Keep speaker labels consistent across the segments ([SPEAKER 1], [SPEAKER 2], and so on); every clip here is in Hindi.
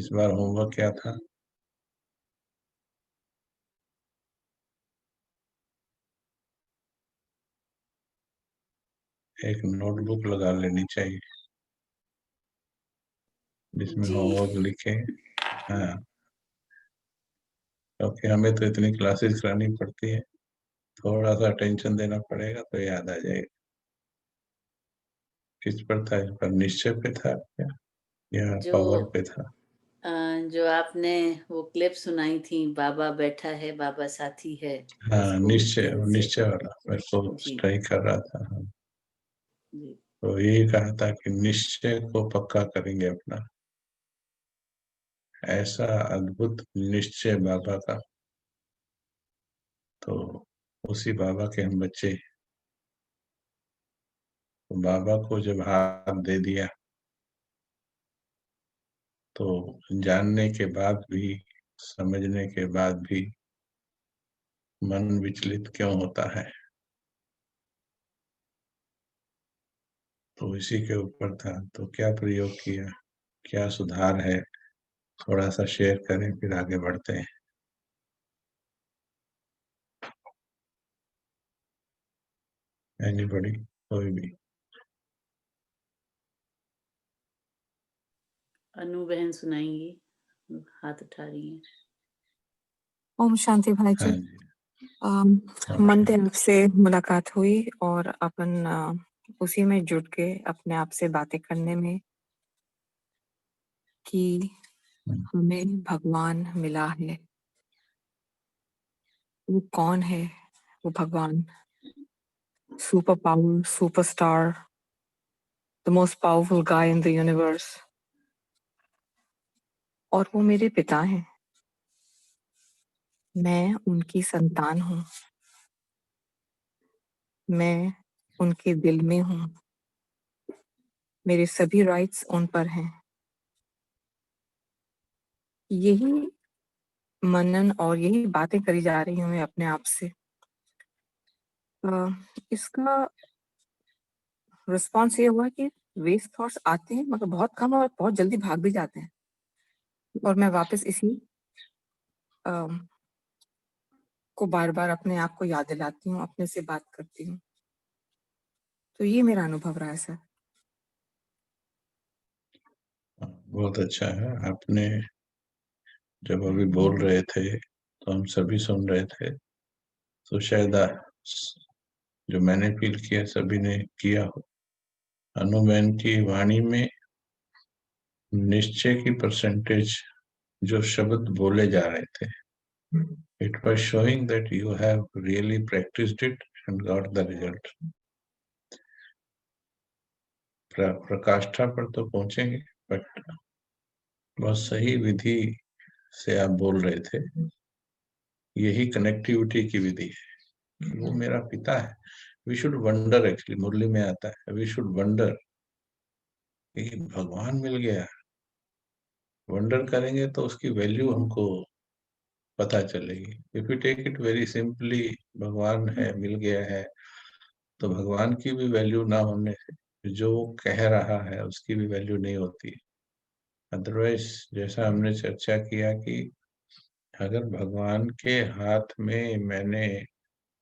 [SPEAKER 1] इस बार होमवर्क क्या था? एक नोटबुक लगा लेनी चाहिए जिसमें
[SPEAKER 2] जी।
[SPEAKER 1] होमवर्क लिखे। हाँ, क्योंकि हमें तो इतनी क्लासेस करानी पड़ती है, थोड़ा सा अटेंशन देना पड़ेगा तो याद आ जाएगा। किस पर था? इस पर निश्चय पे था क्या या
[SPEAKER 2] जो
[SPEAKER 1] पावर पे था?
[SPEAKER 2] जो आपने वो क्लिप सुनाई थी, बाबा बैठा है, बाबा साथी है,
[SPEAKER 1] हाँ,
[SPEAKER 2] उसको
[SPEAKER 1] निश्चय,
[SPEAKER 2] दिल से।
[SPEAKER 1] निश्चय वाला मेरे को
[SPEAKER 2] जी,
[SPEAKER 1] स्ट्राइक कर रहा था। हाँ,
[SPEAKER 2] जी।
[SPEAKER 1] तो यही कहा था कि निश्चय को पक्का करेंगे अपना। ऐसा अद्भुत निश्चय बाबा का, तो उसी बाबा के हम बच्चे। तो बाबा को जब हाथ दे दिया तो जानने के बाद भी, समझने के बाद भी मन विचलित क्यों होता है? तो इसी के ऊपर था। तो क्या प्रयोग किया, क्या सुधार है, थोड़ा सा शेयर करें, फिर आगे बढ़ते हैं। एनीबॉडी, कोई भी?
[SPEAKER 2] अनु बहन सुनाएंगी, हाथ उठा रही हैं।
[SPEAKER 3] ओम शांति भाई
[SPEAKER 1] हाँ
[SPEAKER 3] जी।
[SPEAKER 1] जी।
[SPEAKER 3] मंडे आपसे मुलाकात हुई और अपन उसी में जुट के अपने आप से बातें करने में कि हमें भगवान मिला है। वो कौन है वो भगवान? Super power, superstar, the most powerful guy in the universe. और वो मेरे पिता हैं, मैं उनकी संतान हूँ, मैं उनके दिल में हूँ, मेरे सभी राइट्स उन पर हैं। यही मनन और यही बातें करी जा रही हूँ मैं अपने आप से। इसका रिस्पॉन्स ये हुआ कि वेस्ट थॉट्स आते हैं मगर बहुत कम और बहुत जल्दी भाग भी जाते हैं, और मैं वापस इसी को बार बार अपने आप को याद दिलाती हूँ, अपने से बात करती हूँ। तो ये मेरा अनुभव रहा है सर।
[SPEAKER 1] बहुत अच्छा है। आपने जब अभी बोल रहे थे तो हम सभी सुन रहे थे, तो शायद जो मैंने फील किया सभी ने किया हो। अनुबैन की वाणी में निश्चय की परसेंटेज, जो शब्द बोले जा रहे थे, it was showing that you have really practiced it and got the result. प्रकाष्ठा पर तो पहुंचेंगे, बट बहुत सही विधि से आप बोल रहे थे। यही कनेक्टिविटी की विधि है कि वो मेरा पिता है। वी शुड वंडर, एक्चुअली मुरली में आता है, वी शुड वंडर कि भगवान मिल गया। वंडर करेंगे तो उसकी वैल्यू हमको पता चलेगी। If you take it very simply, भगवान है, मिल गया है, तो भगवान की भी वैल्यू ना होने से जो वो कह रहा है उसकी भी वैल्यू नहीं होती। अदरवाइज जैसा हमने चर्चा किया कि अगर भगवान के हाथ में मैंने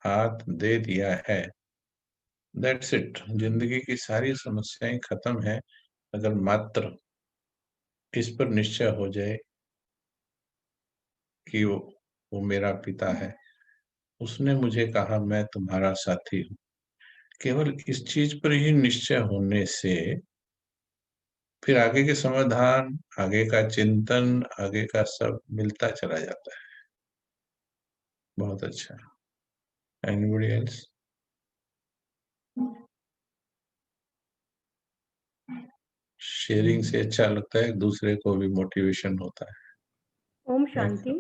[SPEAKER 1] हाथ दे दिया है, दैट्स इट, जिंदगी की सारी समस्याएं खत्म है। अगर मात्र इस पर निश्चय हो जाए कि वो मेरा पिता है, उसने मुझे कहा मैं तुम्हारा साथी हूँ, केवल इस चीज पर ही निश्चय होने से फिर आगे के समाधान, आगे का चिंतन, आगे का सब मिलता चला जाता है। बहुत अच्छा। Anybody else? शेयरिंग से अच्छा लगता है, दूसरे को भी मोटिवेशन होता है।
[SPEAKER 4] ओम शांति।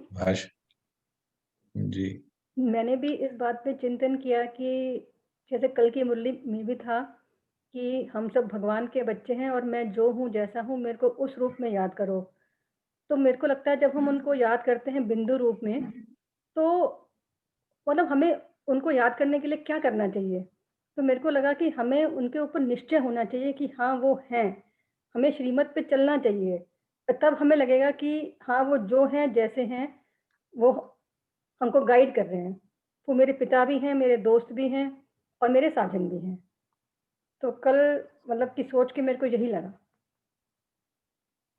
[SPEAKER 1] जी।
[SPEAKER 4] मैंने भी इस बात पे चिंतन किया कि जैसे कल की मुरली में भी था कि हम सब भगवान के बच्चे हैं और मैं जो हूँ जैसा हूँ मेरे को उस रूप में याद करो। तो मेरे को लगता है जब हम उनको याद करते हैं बिंदु रूप में, तो मतलब हमें उनको याद करने के लिए क्या करना चाहिए? तो मेरे को लगा कि हमें उनके ऊपर निश्चय होना चाहिए कि हाँ वो हैं, हमें श्रीमत पे चलना चाहिए। तब हमें लगेगा कि हाँ, वो जो हैं, जैसे हैं, वो हमको गाइड कर रहे हैं। वो मेरे पिता भी हैं, मेरे दोस्त भी हैं और मेरे साजन भी हैं। तो कल मतलब कि सोच के मेरे को यही लगा।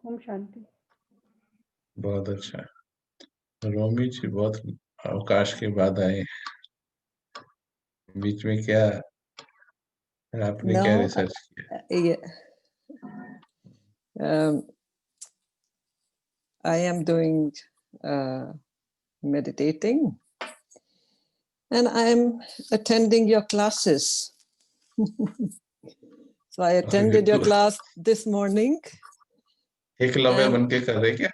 [SPEAKER 4] ओम शांति।
[SPEAKER 1] बहुत अच्छा। रोमी जी बहुत अवकाश के बाद आए। बीच में क्या आपने क्या
[SPEAKER 5] No,
[SPEAKER 1] रिसर्च किया?
[SPEAKER 5] yeah, I am doing meditating, and I am attending your classes. So I attended your class this morning.
[SPEAKER 1] Eklavya
[SPEAKER 5] and-
[SPEAKER 1] बन के कर रहे क्या?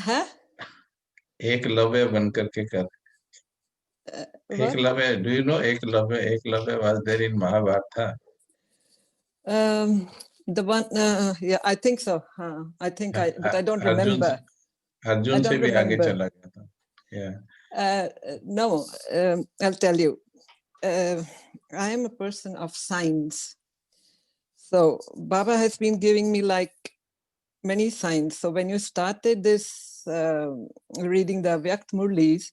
[SPEAKER 5] Huh?
[SPEAKER 1] एकलव्य बन करके कर।
[SPEAKER 5] What?
[SPEAKER 1] Eklavya, do you know Eklavya? Eklavya was there in Mahabharata.
[SPEAKER 5] The one, yeah, I think so. I think but I don't
[SPEAKER 1] Arjun
[SPEAKER 5] remember. I
[SPEAKER 1] Arjun से
[SPEAKER 5] don't
[SPEAKER 1] भी आगे
[SPEAKER 5] remember.
[SPEAKER 1] चला गया था।
[SPEAKER 5] No, I'll tell you. I am a person of signs. So Baba has been giving me like many signs. So when you started this reading the Vyakt Murlis,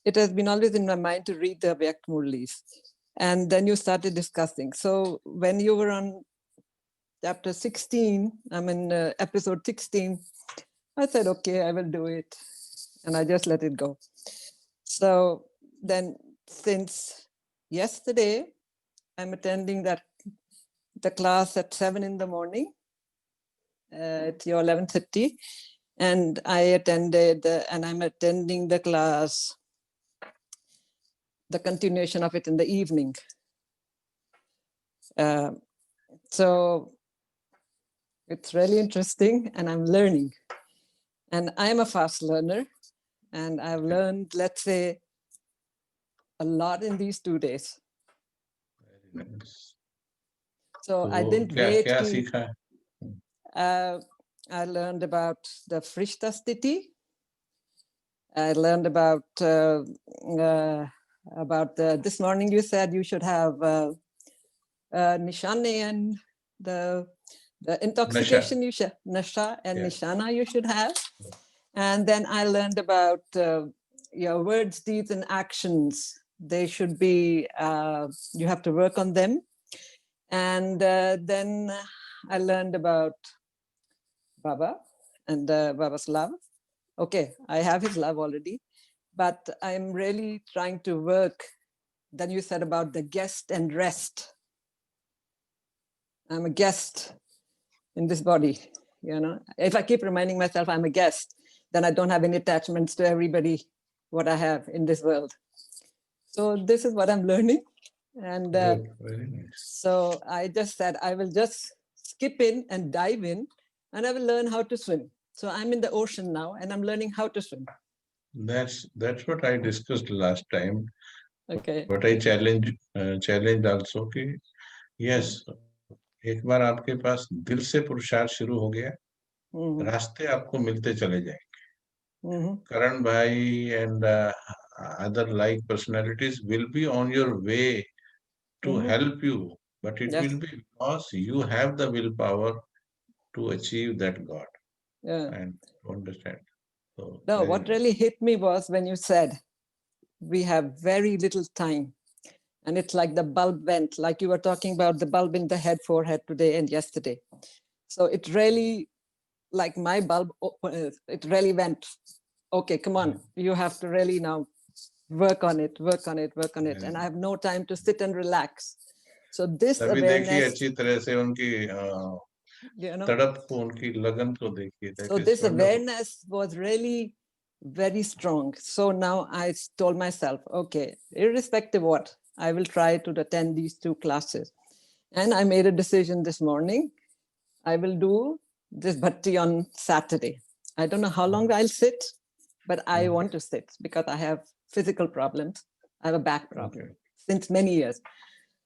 [SPEAKER 5] it has been always in my mind to read the Vyakt Murlis. And then you started discussing. So when you were on chapter 16, I'm in episode 16, I said, okay, I will do it. And I just let it go. So then since yesterday, I'm attending the class at 7 in the morning at your 11:30. And I attended, and I'm attending the class, the continuation of it in the evening. So it's really interesting, and I'm learning. And I'm a fast learner, and I've learned, let's say, a lot in these 2 days. So I didn't
[SPEAKER 1] क्या
[SPEAKER 5] wait.
[SPEAKER 1] क्या सीखा?
[SPEAKER 5] I learned about the Frishta Sthiti. I learned about this morning you said you should have Nishane and the intoxication you should, Nasha and Nishana you should have. And then I learned about your words, deeds, and actions. They should be, you have to work on them. And then I learned about Baba and Baba's love. Okay, I have his love already, but I'm really trying to work. Then you said about the guest and rest. I'm a guest in this body, you know. If I keep reminding myself I'm a guest, then I don't have any attachments to everybody, what I have in this world. So this is what I'm learning. And
[SPEAKER 1] very nice.
[SPEAKER 5] So I just said, I will just skip in and dive in, and I will learn how to swim. So I'm in the ocean now, and I'm learning how to swim.
[SPEAKER 1] That's what I discussed last time.
[SPEAKER 5] Okay.
[SPEAKER 1] But I challenged also कि yes, एक बार आपके पास दिल से पुरुषार्थ शुरू हो गया, रास्ते आपको मिलते चले जाएंगे. Karan Bhai and other like personalities will be on your way to help you, but it will be because you have the willpower to achieve that God. And to understand. So
[SPEAKER 5] no, what really hit me was when you said we have very little time, and it's like the bulb went, like you were talking about the bulb in the head, forehead today and yesterday. So it really, like my bulb, it really went, okay, come on, you have to really now work on it. And I have no time to sit and relax. So this awareness,
[SPEAKER 1] अच्छी तरह से उनकी तड़प को, उनकी लगन को देखिए.
[SPEAKER 5] So this awareness was really very strong. So now I told myself, okay, irrespective of what, I will try to attend these 2 classes. And I made a decision this morning. I will do this bhakti on Saturday. I don't know how long I'll sit, but I want to sit because I have physical problems. I have a back problem since many years.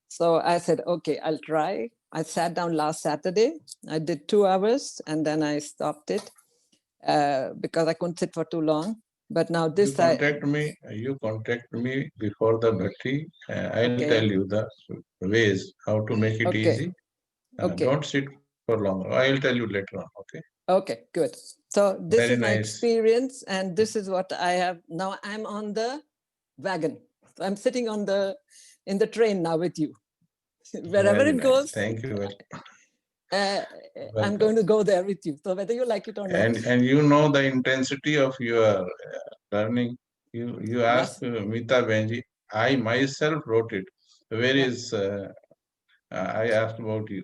[SPEAKER 5] So I said, okay, I'll try. I sat down last Saturday. I did 2 hours and then I stopped it because I couldn't sit for too long. But now this
[SPEAKER 1] you contact me before the bhakti. I'll tell you the ways how to make it easy. Don't sit for long. I'll tell you later on. Okay.
[SPEAKER 5] Okay, good. So this
[SPEAKER 1] Very
[SPEAKER 5] is my
[SPEAKER 1] nice.
[SPEAKER 5] experience, and this is what I have now. I'm on the wagon. So I'm sitting on in the train now with you. Wherever
[SPEAKER 1] Very
[SPEAKER 5] it
[SPEAKER 1] nice.
[SPEAKER 5] goes,
[SPEAKER 1] Thank you.
[SPEAKER 5] I'm
[SPEAKER 1] Welcome.
[SPEAKER 5] going to go there with you. So whether you like it or not.
[SPEAKER 1] And you know the intensity of your learning. You ask Mita Benji. I myself wrote it. Where
[SPEAKER 5] Yeah.
[SPEAKER 1] is I asked about you.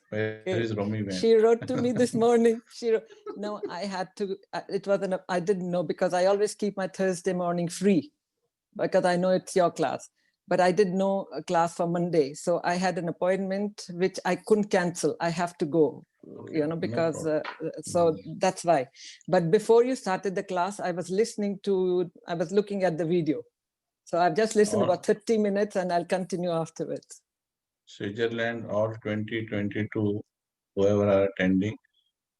[SPEAKER 1] Where is Romy Ben?
[SPEAKER 5] She wrote to me this morning. She wrote, no, I had to. It wasn't. I didn't know because I always keep my Thursday morning free because I know it's your class. But I didn't know a class for Monday, so I had an appointment which I couldn't cancel. I have to go, you know,
[SPEAKER 1] No
[SPEAKER 5] because
[SPEAKER 1] problem.
[SPEAKER 5] so that's why. But before you started the class, I was looking at the video. So I've just listened about 30 minutes and I'll continue afterwards.
[SPEAKER 1] Switzerland, all 2022, whoever are attending,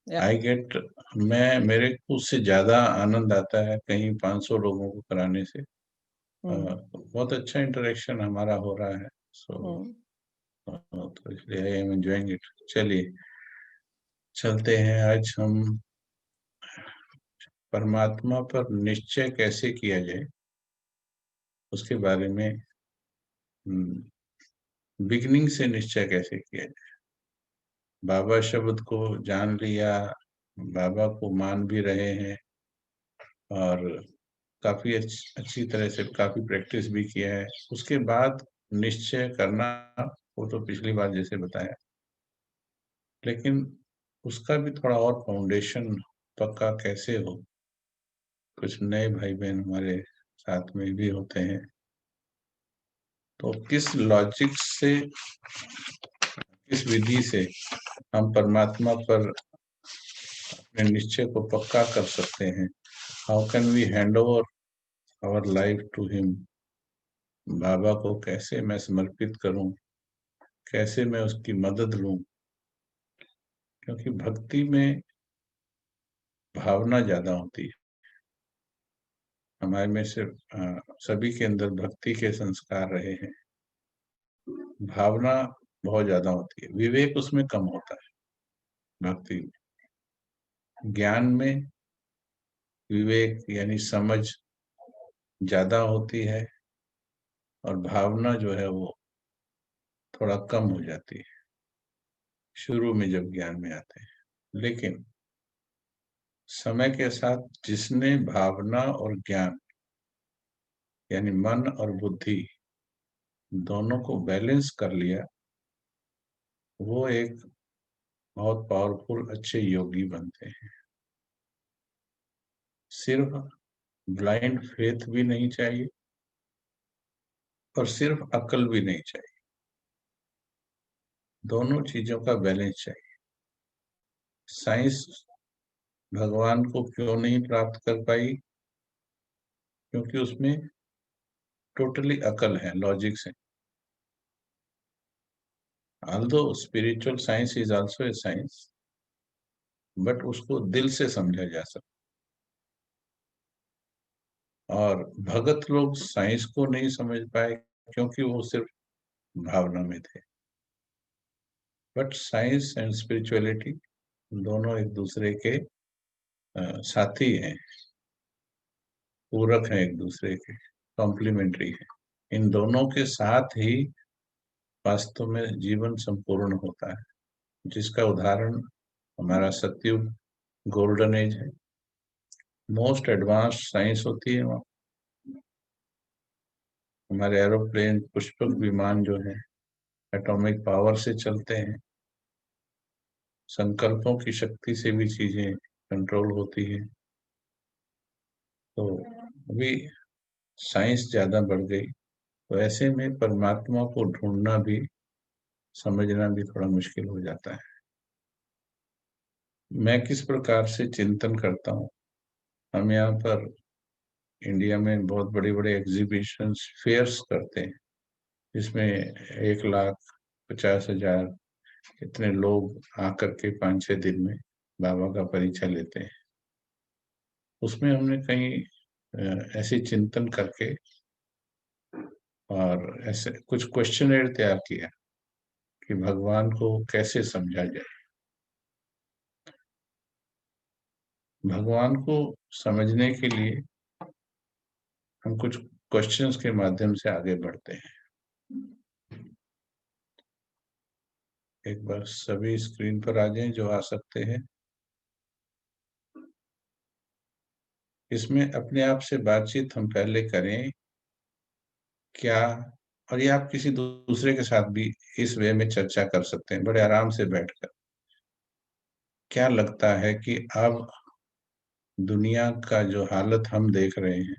[SPEAKER 5] Yeah.
[SPEAKER 1] I get, मेरे को उससे ज्यादा आनंद आता है कहीं 500 लोगों को कराने से। बहुत अच्छा इंटरेक्शन हमारा हो रहा है, तो इसलिए आई एम एंजॉयिंग इट। चलिए चलते हैं। आज हम परमात्मा पर निश्चय कैसे किया जाए उसके बारे में, बिगिनिंग से निश्चय कैसे किया जाए। बाबा शब्द को जान लिया, बाबा को मान भी रहे हैं और काफी अच्छी तरह से काफी प्रैक्टिस भी किया है। उसके बाद निश्चय करना, वो तो पिछली बार जैसे बताया, लेकिन उसका भी थोड़ा और फाउंडेशन पक्का कैसे हो। कुछ नए भाई बहन हमारे साथ में भी होते हैं, तो किस लॉजिक से, किस विधि से हम परमात्मा पर अपने निश्चय को पक्का कर सकते हैं। How can we hand over our life to him. बाबा को कैसे मैं समर्पित करूं, कैसे मैं उसकी मदद लूं, क्योंकि भक्ति में भावना ज्यादा होती है। हमारे में से सभी के अंदर भक्ति के संस्कार रहे हैं, भावना बहुत ज्यादा होती है, विवेक उसमें कम होता है। भक्ति में, ज्ञान में विवेक यानी समझ ज्यादा होती है और भावना जो है वो थोड़ा कम हो जाती है शुरू में जब ज्ञान में आते हैं। लेकिन समय के साथ जिसने भावना और ज्ञान यानी मन और बुद्धि दोनों को बैलेंस कर लिया, वो एक बहुत पावरफुल अच्छे योगी बनते हैं। सिर्फ ब्लाइंड फेथ भी नहीं चाहिए और सिर्फ अकल भी नहीं चाहिए, दोनों चीजों का बैलेंस चाहिए। साइंस भगवान को क्यों नहीं प्राप्त कर पाई? क्योंकि उसमें टोटली अकल है, लॉजिक्स है। although spiritual science is also a science, but उसको दिल से समझा जा सकता। और भगत लोग साइंस को नहीं समझ पाए क्योंकि वो सिर्फ भावना में थे। बट साइंस एंड स्पिरिचुअलिटी दोनों एक दूसरे के साथी हैं, पूरक हैं, एक दूसरे के कॉम्प्लीमेंट्री है। इन दोनों के साथ ही वास्तव में जीवन संपूर्ण होता है, जिसका उदाहरण हमारा सतयुग गोल्डन एज है। मोस्ट एडवांस साइंस होती है वहाँ। हमारे एरोप्लेन, पुष्पक विमान जो है एटॉमिक पावर से चलते हैं। संकल्पों की शक्ति से भी चीजें कंट्रोल होती है। तो अभी साइंस ज्यादा बढ़ गई, तो ऐसे में परमात्मा को ढूंढना भी, समझना भी थोड़ा मुश्किल हो जाता है। मैं किस प्रकार से चिंतन करता हूँ, हम यहाँ पर इंडिया में बहुत बड़े बड़े एग्जीबिशन फेयर्स करते हैं, जिसमें 1,50,000 इतने लोग आकर के 5-6 दिन में बाबा का परिचय लेते हैं। उसमें हमने कहीं ऐसे चिंतन करके और ऐसे कुछ क्वेश्चनर तैयार किया कि भगवान को कैसे समझा जाए। भगवान को समझने के लिए हम कुछ क्वेश्चंस के माध्यम से आगे बढ़ते हैं। एक बार सभी स्क्रीन पर आ जाएं जो आ सकते हैं। इसमें अपने आप से बातचीत हम पहले करें क्या, और ये आप किसी दूसरे के साथ भी इस वे में चर्चा कर सकते हैं बड़े आराम से बैठकर। क्या लगता है कि अब दुनिया का जो हालत हम देख रहे हैं,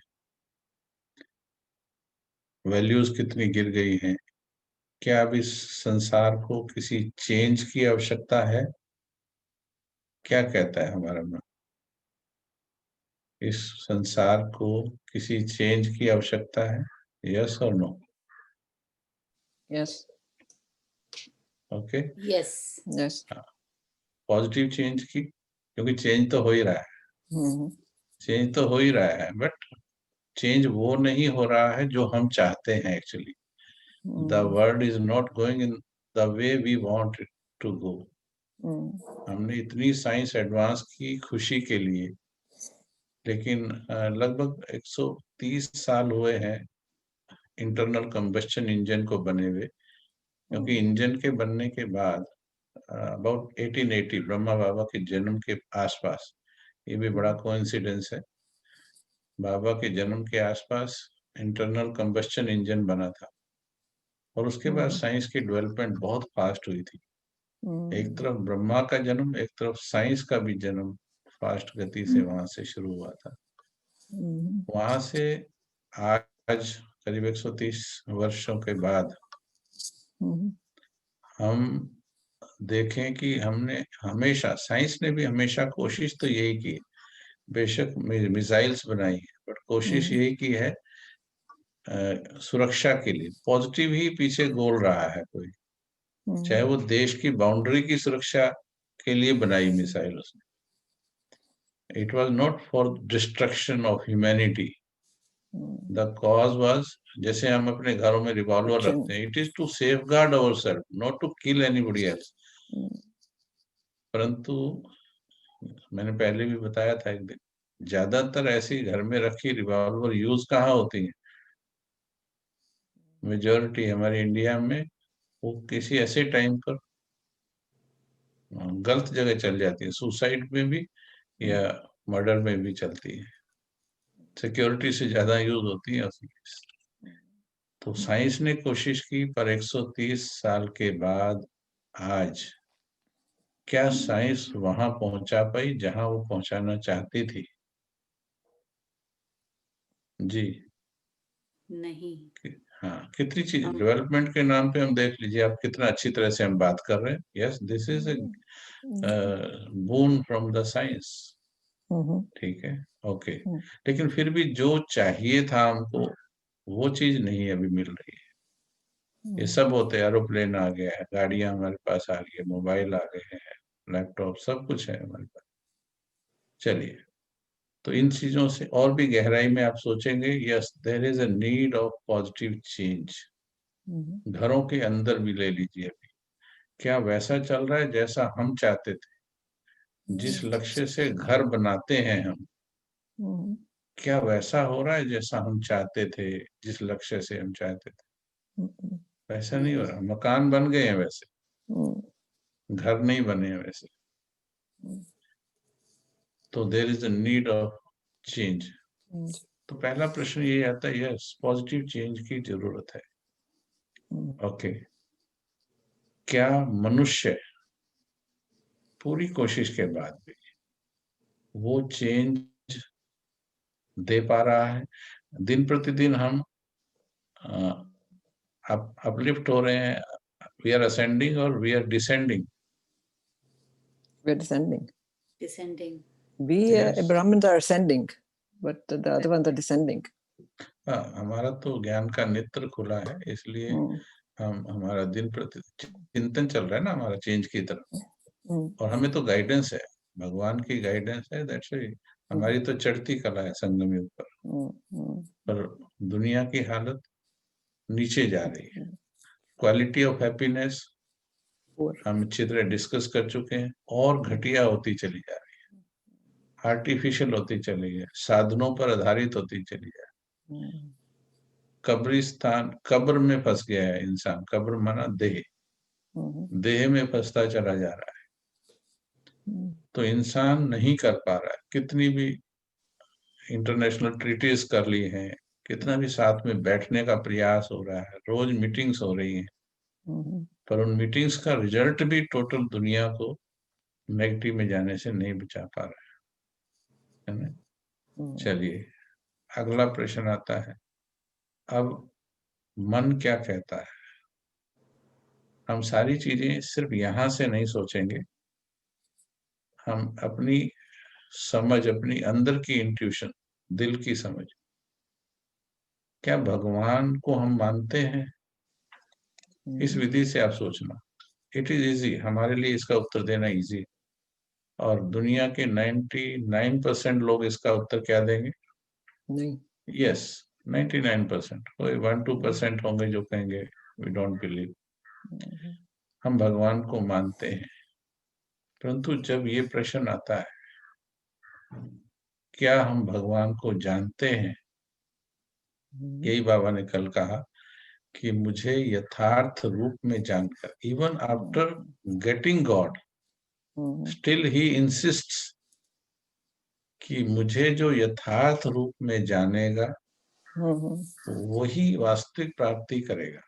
[SPEAKER 1] वैल्यूज कितनी गिर गई हैं, क्या अब इस संसार को किसी चेंज की आवश्यकता है? क्या कहता है हमारा मन? इस संसार को किसी चेंज की आवश्यकता है? यस और no?
[SPEAKER 5] Yes.
[SPEAKER 1] Okay,
[SPEAKER 2] yes.
[SPEAKER 5] Yes.
[SPEAKER 1] Positive change की, क्योंकि चेंज तो हो ही रहा है।
[SPEAKER 5] Mhm.
[SPEAKER 1] चेंज तो हो ही रहा है, बट चेंज वो नहीं हो रहा है जो हम चाहते हैं। Actually the
[SPEAKER 5] Mhm.
[SPEAKER 1] World is not going in the way we want it to go.
[SPEAKER 5] Mhm.
[SPEAKER 1] हमने इतनी साइंस एडवांस की खुशी के लिए, लेकिन लगभग 130 साल हुए हैं इंटरनल कंबस्शन इंजन को बने हुए। क्योंकि इंजन के बनने के बाद अबाउट 1880 ब्रह्मा बाबा के जन्म के आसपास, ये भी बड़ा कोइंसिडेंस है, बाबा के जन्म के आसपास इंटरनल कंबस्शन इंजन बना था। और उसके बाद साइंस की डेवलपमेंट बहुत फास्ट हुई थी। एक तरफ ब्रह्मा का जन्म, एक तरफ साइंस का भी जन्म फास्ट गति से वहां से शुरू हुआ था।
[SPEAKER 5] Mhm.
[SPEAKER 1] वहां से आज करीब 130 वर्षों के बाद
[SPEAKER 5] Mhm.
[SPEAKER 1] हम देखें कि हमने हमेशा, साइंस ने भी हमेशा कोशिश तो यही की, बेशक मिसाइल्स बनाई है, बट कोशिश यही की है सुरक्षा के लिए। पॉजिटिव ही पीछे गोल रहा है कोई, चाहे वो देश की बाउंड्री की सुरक्षा के लिए बनाई मिसाइल उसने। It was not for destruction of humanity, the cause was, जैसे हम अपने घरों में रिवॉल्वर रखते हैं, it is to safeguard ourselves, not to kill anybody else. परंतु मैंने पहले भी बताया था एक दिन, ज्यादातर ऐसी घर में रखी रिवॉल्वर यूज कहाँ होती है? मेजोरिटी हमारे इंडिया में वो किसी ऐसे टाइम पर गलत जगह चल जाती है, सुसाइड में भी या मर्डर में भी चलती है, सिक्योरिटी से ज्यादा यूज होती है उसकी। तो साइंस ने कोशिश की, पर 130 साल के बाद आज क्या साइंस वहां पहुंचा पाई जहां वो पहुंचाना चाहती थी? जी
[SPEAKER 2] नहीं।
[SPEAKER 1] हाँ, कितनी चीज
[SPEAKER 2] हम
[SPEAKER 1] डेवलपमेंट के नाम पे हम देख लीजिए आप, कितना अच्छी तरह से हम बात कर रहे हैं। Yes, this is a bone from the science.
[SPEAKER 5] Mhm.
[SPEAKER 1] ठीक है, ओके। लेकिन फिर भी जो चाहिए था हमको, वो चीज नहीं अभी मिल रही है। ये सब होते, एरोप्लेन आ गया है, गाड़ियां हमारे पास आ गई है, मोबाइल आ गए हैं, लैपटॉप, सब कुछ है हमारे पास। चलिए, तो इन चीजों से और भी गहराई में आप सोचेंगे, yes there is a need of positive change.
[SPEAKER 5] Mhm.
[SPEAKER 1] घरों के अंदर भी ले लीजिए, अभी क्या वैसा चल रहा है जैसा हम चाहते थे? जिस लक्ष्य से घर बनाते हैं हम,
[SPEAKER 5] Mhm.
[SPEAKER 1] क्या वैसा हो रहा है जैसा हम चाहते थे? जिस लक्ष्य से हम चाहते थे
[SPEAKER 5] Mhm.
[SPEAKER 1] वैसा नहीं हो रहा। मकान बन गए हैं वैसे,
[SPEAKER 5] Mhm.
[SPEAKER 1] घर नहीं बने हैं वैसे। तो there is a need of change. तो पहला प्रश्न ये आता है, यस पॉजिटिव चेंज की जरूरत है। ओके, क्या मनुष्य पूरी कोशिश के बाद भी वो चेंज दे पा रहा है? दिन प्रतिदिन हम अपलिफ्ट हो रहे हैं, वी आर असेंडिंग और we are descending?
[SPEAKER 5] We're descending.
[SPEAKER 2] Descending.
[SPEAKER 5] We
[SPEAKER 1] Yes.
[SPEAKER 5] Brahmins are ascending, but the other ones are descending.
[SPEAKER 1] हाँ, हमारा तो ज्ञान का नेत्र खुला है, इसलिए
[SPEAKER 5] Mm.
[SPEAKER 1] हम, हमारा दिन प्रतिदिन चिंतन चल रहा है ना हमारा चेंज की तरफ।
[SPEAKER 5] Mm.
[SPEAKER 1] और हमें तो गाइडेंस है, भगवान की गाइडेंस है, दैट्स व्हाई हमारी तो चढ़ती कला है संगम युग पर।
[SPEAKER 5] Mm. Mm.
[SPEAKER 1] पर दुनिया की हालत नीचे जा रही है। Quality of happiness
[SPEAKER 5] Poor.
[SPEAKER 1] हम अच्छी तरह डिस्कस कर चुके हैं, और घटिया होती चली जा रही है। आर्टिफिशियल होती चली है, साधनों पर आधारित होती चली है। कब्रिस्तान, कब्र में फंस गया है इंसान। कब्र माना देह, देह में फंसता चला जा रहा है। तो इंसान नहीं कर पा रहा है, कितनी भी इंटरनेशनल ट्रीटीज कर ली हैं, कितना भी साथ में बैठने का प्रयास हो रहा है, रोज मीटिंग्स हो रही हैं, पर उन मीटिंग्स का रिजल्ट भी टोटल दुनिया को नेगेटिव में जाने से नहीं बचा पा रहा है ना। चलिए अगला प्रश्न आता है, अब मन क्या कहता है। हम सारी चीजें सिर्फ यहां से नहीं सोचेंगे, हम अपनी समझ, अपनी अंदर की इंट्यूशन, दिल की समझ, क्या भगवान को हम मानते हैं, इस विधि से आप सोचना। इट इज इजी, हमारे लिए इसका उत्तर देना इजी है। और दुनिया के 99% लोग इसका उत्तर क्या देंगे?
[SPEAKER 5] नहीं।
[SPEAKER 1] यस, 99%। कोई 1-2% होंगे जो कहेंगे वी डोंट बिलीव। हम भगवान को मानते हैं, परंतु जब ये प्रश्न आता है क्या हम भगवान को जानते हैं, यही बाबा ने कल कहा कि मुझे यथार्थ रूप में जानकर, even after getting God still he इंसिस्ट्स कि मुझे जो यथार्थ रूप में जानेगा वही वास्तविक प्राप्ति करेगा।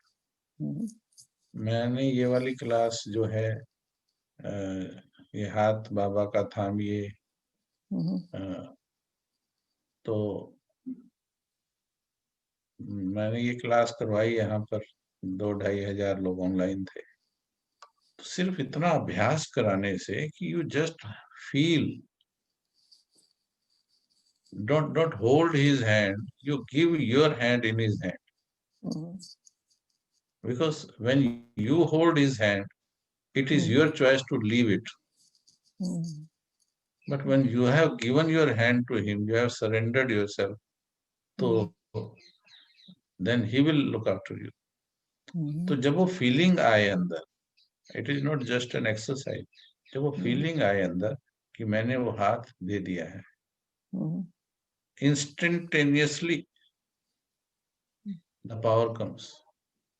[SPEAKER 1] मैंने ये वाली क्लास जो है, ये हाथ बाबा का थामिए, तो मैंने ये क्लास करवाई, यहाँ पर 2-2.5 हजार लोग ऑनलाइन थे। तो सिर्फ इतना अभ्यास कराने से कि you just feel, don't hold his hand, you give your hand in his hand. Because when you hold his hand, it is your choice to leave it. But when you have given your hand to him, you have surrendered yourself, so then he will look after you. तो जब वो फीलिंग आए अंदर, it is not just an exercise, जब वो फीलिंग आए अंदर कि मैंने वो हाथ दे दिया है, इंस्टेंटेनियसली द पावर कम्स।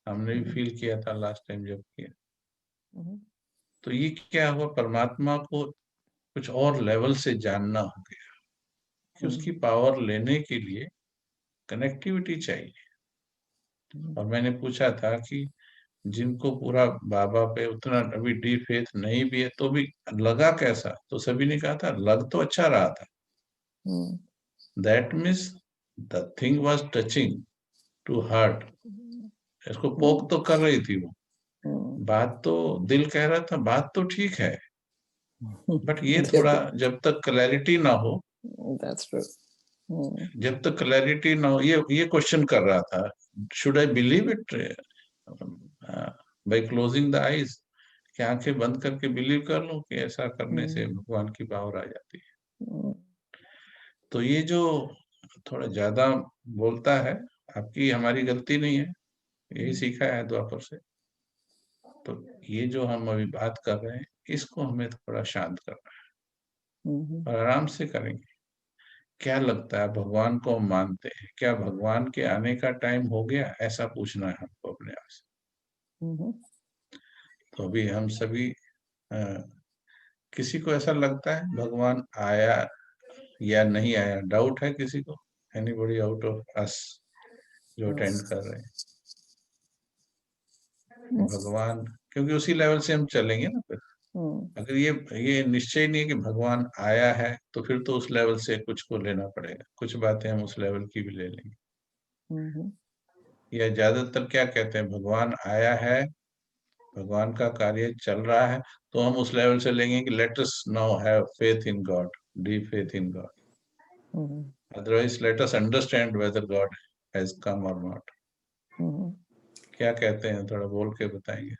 [SPEAKER 1] हमने भी फील किया था लास्ट टाइम जब किया। तो ये क्या हुआ, परमात्मा को कुछ और लेवल से जानना हो गया कि उसकी पावर लेने के लिए कनेक्टिविटी चाहिए। और मैंने पूछा था कि जिनको पूरा बाबा पे उतना अभी डीप फेथ नहीं भी है तो भी लगा कैसा, तो सभी ने कहा था लग तो अच्छा रहा था। That means the thing was touching to heart, इसको पोक तो कर रही थी वो बात, तो दिल कह रहा था बात तो ठीक है, बट ये थोड़ा जब तक क्लैरिटी ना हो, जब तक क्लैरिटी ना हो, ये क्वेश्चन कर रहा था, should I believe it by closing the eyes, कि आंखें बंद करके बिलीव कर लो कि ऐसा करने से भगवान की पावर आ जाती है। तो ये जो थोड़ा ज्यादा बोलता है, आपकी हमारी गलती नहीं है, यही सीखा है द्वापर से। तो ये जो हम अभी बात कर रहे हैं, इसको हमें थोड़ा शांत करना है और आराम से करेंगे। क्या लगता है, भगवान को हम मानते हैं, क्या भगवान के आने का टाइम हो गया, ऐसा पूछना है हमको अपने आप से। तो अभी हम सभी किसी को ऐसा लगता है भगवान आया या नहीं आया, डाउट है किसी को? एनीबॉडी आउट ऑफ अस जो अटेंड कर रहे हैं? भगवान, क्योंकि उसी लेवल से हम चलेंगे ना फिर। अगर ये निश्चय नहीं है कि भगवान आया है, तो फिर तो उस लेवल से कुछ को लेना पड़ेगा, कुछ बातें हम उस लेवल की भी ले लेंगे। या ज्यादातर क्या कहते हैं, भगवान आया है, भगवान का कार्य चल रहा है, तो हम उस लेवल से लेंगे कि let us now have faith in God, deep faith in God, otherwise let us understand whether God has come और नॉट। क्या कहते हैं, थोड़ा बोल के बताएंगे?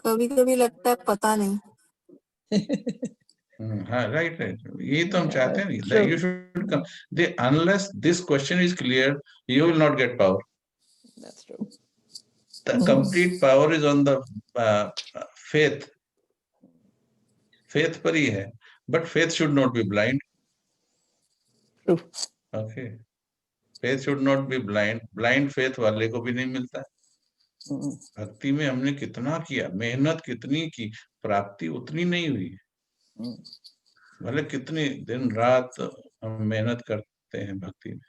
[SPEAKER 3] कभी कभी लगता है पता नहीं।
[SPEAKER 1] हाँ, राइट, ये तो हम चाहते हैं that you should come. Unless this question is clear, you will not get power.
[SPEAKER 5] That's true.
[SPEAKER 1] The complete power is on the faith. Faith पर ही है। but faith should not be blind.
[SPEAKER 5] True.
[SPEAKER 1] Okay, faith should not be blind. Blind faith वाले को भी नहीं मिलता।
[SPEAKER 5] Mm.
[SPEAKER 1] भक्ति में हमने कितना किया, मेहनत कितनी की, प्राप्ति उतनी नहीं हुई।
[SPEAKER 5] Mm.
[SPEAKER 1] भले कितनी दिन रात हम मेहनत करते हैं भक्ति में,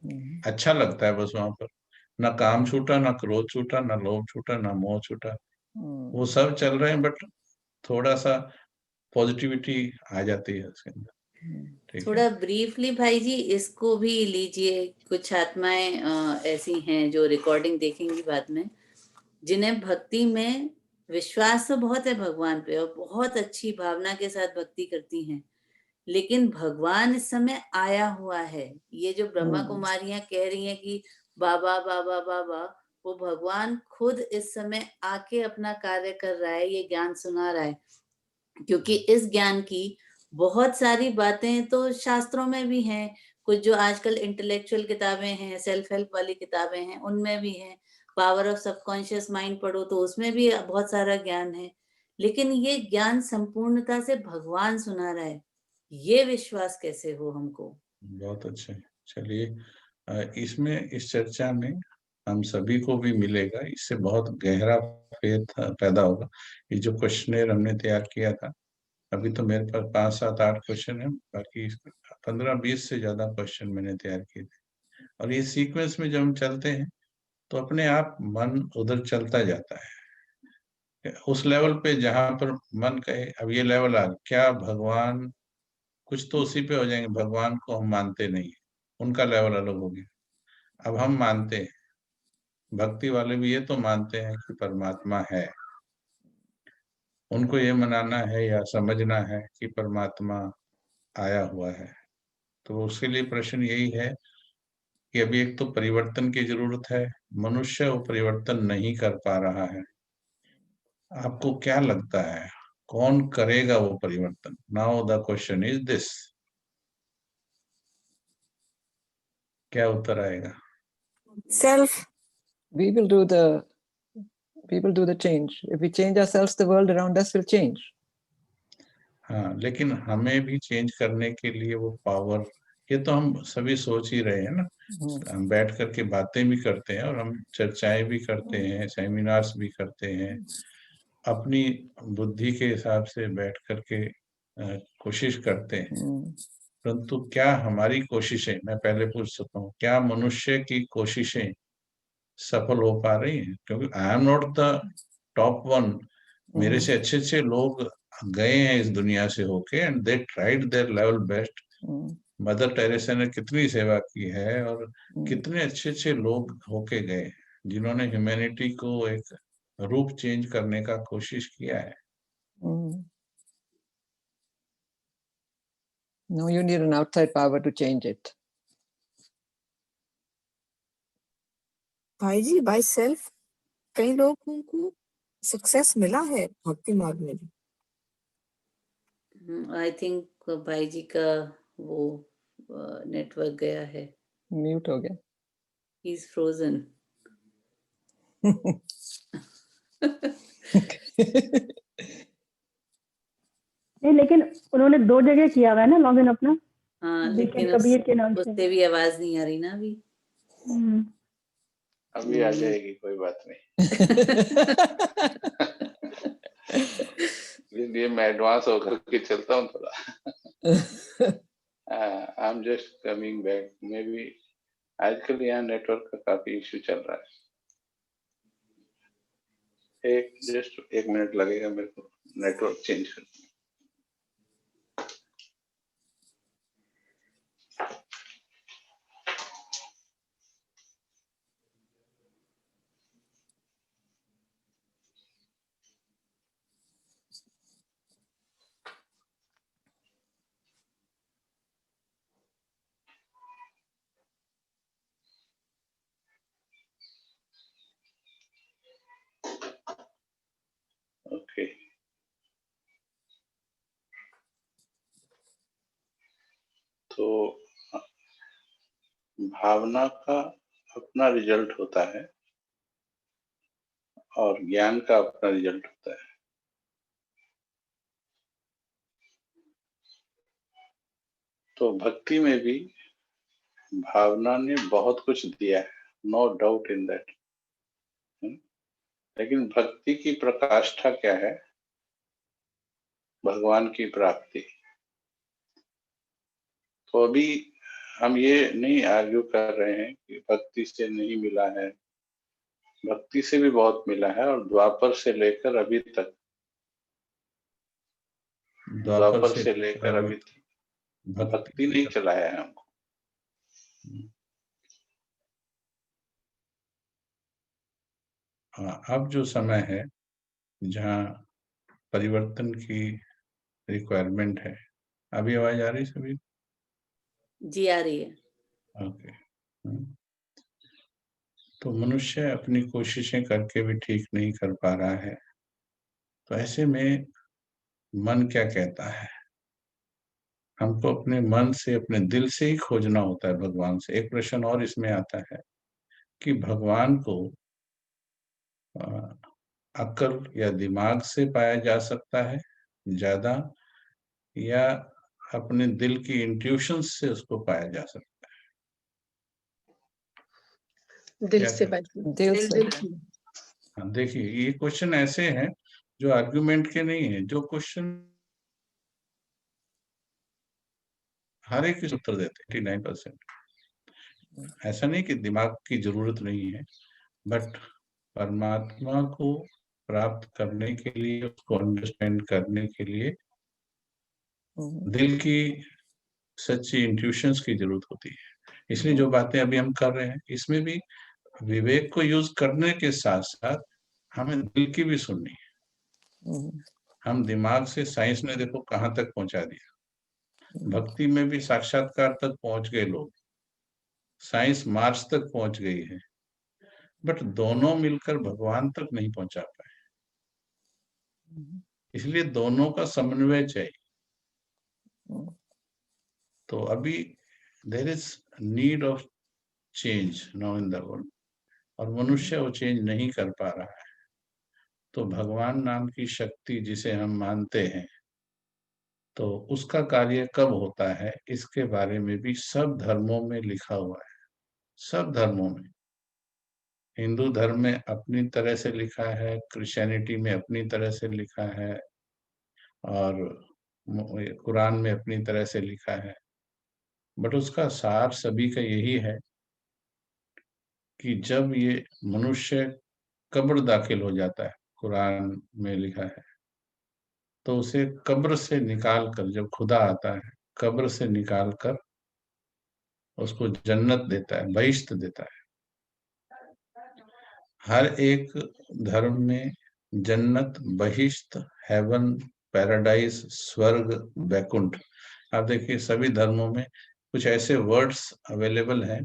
[SPEAKER 5] Mm.
[SPEAKER 1] अच्छा लगता है बस वहां पर, ना काम छूटा, ना क्रोध छूटा, ना लोभ छूटा, ना मोह छूटा,
[SPEAKER 5] Mm.
[SPEAKER 1] वो सब चल रहे हैं, बट थोड़ा सा पॉजिटिविटी आ जाती है उसके अंदर। ठीक है,
[SPEAKER 2] थोड़ा ब्रीफली भाई जी इसको भी लीजिए। कुछ आत्माएं ऐसी हैं जो रिकॉर्डिंग देखेंगी बाद में, जिन्हें भक्ति में विश्वास तो बहुत है भगवान पे और बहुत अच्छी भावना के साथ भक्ति करती हैं, लेकिन भगवान इस समय आया हुआ है। ये जो ब्रह्मा कुमारियां कह रही हैं कि बाबा बाबा बाबा, वो भगवान खुद इस समय आके अपना कार्य कर रहा है, ये ज्ञान सुना रहा है। क्योंकि इस ज्ञान की बहुत सारी बातें तो शास्त्रों में भी हैं, कुछ जो आजकल इंटेलेक्चुअल किताबें हैं, सेल्फ हेल्प वाली किताबें हैं, उनमें भी है। पावर ऑफ सबकॉन्शियस माइंड पढ़ो तो उसमें भी बहुत सारा ज्ञान है, लेकिन ये ज्ञान संपूर्णता से भगवान सुना रहा है, ये विश्वास कैसे हो हमको?
[SPEAKER 1] बहुत अच्छे। चलिए, इसमें इस चर्चा में हम सभी को भी मिलेगा, इससे बहुत गहरा फेथ पैदा होगा। ये जो क्वेश्चनेयर हमने तैयार किया था, अभी तो मेरे पास 5, 7, 8 क्वेश्चन है, बाकी 15-20 से ज्यादा क्वेश्चन मैंने तैयार किए थे। और ये सीक्वेंस में जब हम चलते हैं तो अपने आप मन उधर चलता जाता है, उस लेवल पे जहां पर मन कहे अब ये लेवल आ, क्या भगवान, कुछ तो उसी पे हो जाएंगे। भगवान को हम मानते नहीं, उनका लेवल अलग हो गया। अब हम मानते हैं, भक्ति वाले भी ये तो मानते हैं कि परमात्मा है, उनको ये मनाना है या समझना है कि परमात्मा आया हुआ है। तो उसके लिए प्रश्न यही है कि अभी एक तो परिवर्तन की जरूरत है, मनुष्य वो परिवर्तन नहीं कर पा रहा है। आपको क्या लगता है कौन करेगा वो परिवर्तन? Now the question is this, क्या उत्तर आएगा?
[SPEAKER 3] Self.
[SPEAKER 5] We will do the change. If we change ourselves, the world around us will change.
[SPEAKER 1] हाँ, लेकिन हमें भी चेंज करने के लिए वो पावर, ये तो हम सभी सोच ही रहे हैं ना। हम बैठ करके बातें भी करते हैं और हम चर्चाएं भी करते हैं, सेमिनार्स भी करते हैं, अपनी बुद्धि के हिसाब से बैठ करके कोशिश करते हैं। परंतु क्या हमारी कोशिशें, मैं पहले पूछ सकता हूँ, क्या मनुष्य की कोशिशें सफल हो पा रही हैं? क्योंकि I am not the top one, मेरे से अच्छे अच्छे लोग गए हैं इस दुनिया से होके, and they tried their level best. Mother Teresa ने कितनी सेवा की है और कितने अच्छे अच्छे लोग होके गए जिन्होंने ह्यूमैनिटी को एक रूप चेंज करने का कोशिश किया है।
[SPEAKER 5] No, you need an outside power to change it.
[SPEAKER 3] भाई जी, by self कई लोगों को सक्सेस मिला है भक्ति मार्ग में भी।
[SPEAKER 2] आई थिंक भाई जी का वो नेटवर्क गया है,
[SPEAKER 5] Mute हो गया।
[SPEAKER 2] He is frozen.
[SPEAKER 4] नहीं, लेकिन उन्होंने 2 जगह किया हुआ है ना लॉगिन अपना।
[SPEAKER 2] हाँ,
[SPEAKER 4] बीके
[SPEAKER 2] लेकिन
[SPEAKER 4] कबीर के नाम से।
[SPEAKER 2] उससे भी आवाज नहीं आ रही ना अभी।
[SPEAKER 1] अभी आ जाएगी, कोई बात नहीं। इसलिए मैं एडवांस होकर के चलता हूँ थोड़ा। I am just coming back. May be आजकल यहाँ नेटवर्क का काफी इश्यू चल रहा है। जस्ट 1 मिनट लगेगा मेरे को नेटवर्क चेंज करने में। ओके, तो भावना का अपना रिजल्ट होता है और ज्ञान का अपना रिजल्ट होता है। तो भक्ति में भी भावना ने बहुत कुछ दिया है, नो डाउट इन दैट। लेकिन भक्ति की प्रकाष्ठा क्या है? भगवान की प्राप्ति। तो अभी हम ये नहीं आर्ग्यू कर रहे हैं कि भक्ति से नहीं मिला है, भक्ति से भी बहुत मिला है, और द्वापर से लेकर अभी तक, द्वापर से लेकर अभी तक भक्ति नहीं चलाया है हमको। हाँ, अब जो समय है जहाँ परिवर्तन की रिक्वायरमेंट है, अभी आवाज आ रही सभी?
[SPEAKER 2] जी आ रही है।
[SPEAKER 1] ओके। तो मनुष्य अपनी कोशिशें करके भी ठीक नहीं कर पा रहा है, तो ऐसे में मन क्या कहता है? हमको अपने मन से, अपने दिल से ही खोजना होता है भगवान से। एक प्रश्न और इसमें आता है कि भगवान को अक्ल या दिमाग से पाया जा सकता है ज्यादा, या अपने दिल की इंट्यूशन से उसको पाया जा सकता
[SPEAKER 6] दिल
[SPEAKER 1] क्या
[SPEAKER 6] से
[SPEAKER 1] कहते
[SPEAKER 6] बचना।
[SPEAKER 5] दिल
[SPEAKER 2] दिल
[SPEAKER 5] से।
[SPEAKER 2] से।
[SPEAKER 1] हाँ, देखिए ये क्वेश्चन ऐसे हैं जो आर्गुमेंट के नहीं है। जो क्वेश्चन हर एक इस उत्तर देते 89%। ऐसा नहीं कि दिमाग की जरूरत नहीं है, बट परमात्मा को प्राप्त करने के लिए, उसको अंडरस्टैंड करने के लिए दिल की सच्ची इंट्यूशंस की जरूरत होती है। इसलिए जो बातें अभी हम कर रहे हैं, इसमें भी विवेक को यूज करने के साथ साथ हमें दिल की भी सुननी है। हम दिमाग से, साइंस ने देखो कहाँ तक पहुंचा दिया, भक्ति में भी साक्षात्कार तक पहुंच गए लोग, साइंस मार्स तक पहुंच गई है, बट दोनों मिलकर भगवान तक नहीं पहुंचा पाए। इसलिए दोनों का समन्वय चाहिए। तो अभी there is need of change now in the world, और मनुष्य वो चेंज नहीं कर पा रहा है। तो भगवान नाम की शक्ति जिसे हम मानते हैं, तो उसका कार्य कब होता है, इसके बारे में भी सब धर्मों में लिखा हुआ है। सब धर्मों में, हिंदू धर्म में अपनी तरह से लिखा है, क्रिश्चियनिटी में अपनी तरह से लिखा है, और कुरान में अपनी तरह से लिखा है। बट उसका सार सभी का यही है कि जब ये मनुष्य कब्र दाखिल हो जाता है, कुरान में लिखा है, तो उसे कब्र से निकाल कर, जब खुदा आता है कब्र से निकाल कर उसको जन्नत देता है, बहिश्त देता है। हर एक धर्म में जन्नत, बहिश्त, हेवन, पैराडाइज, स्वर्ग, वैकुंठ, आप देखिए सभी धर्मों में कुछ ऐसे वर्ड्स अवेलेबल हैं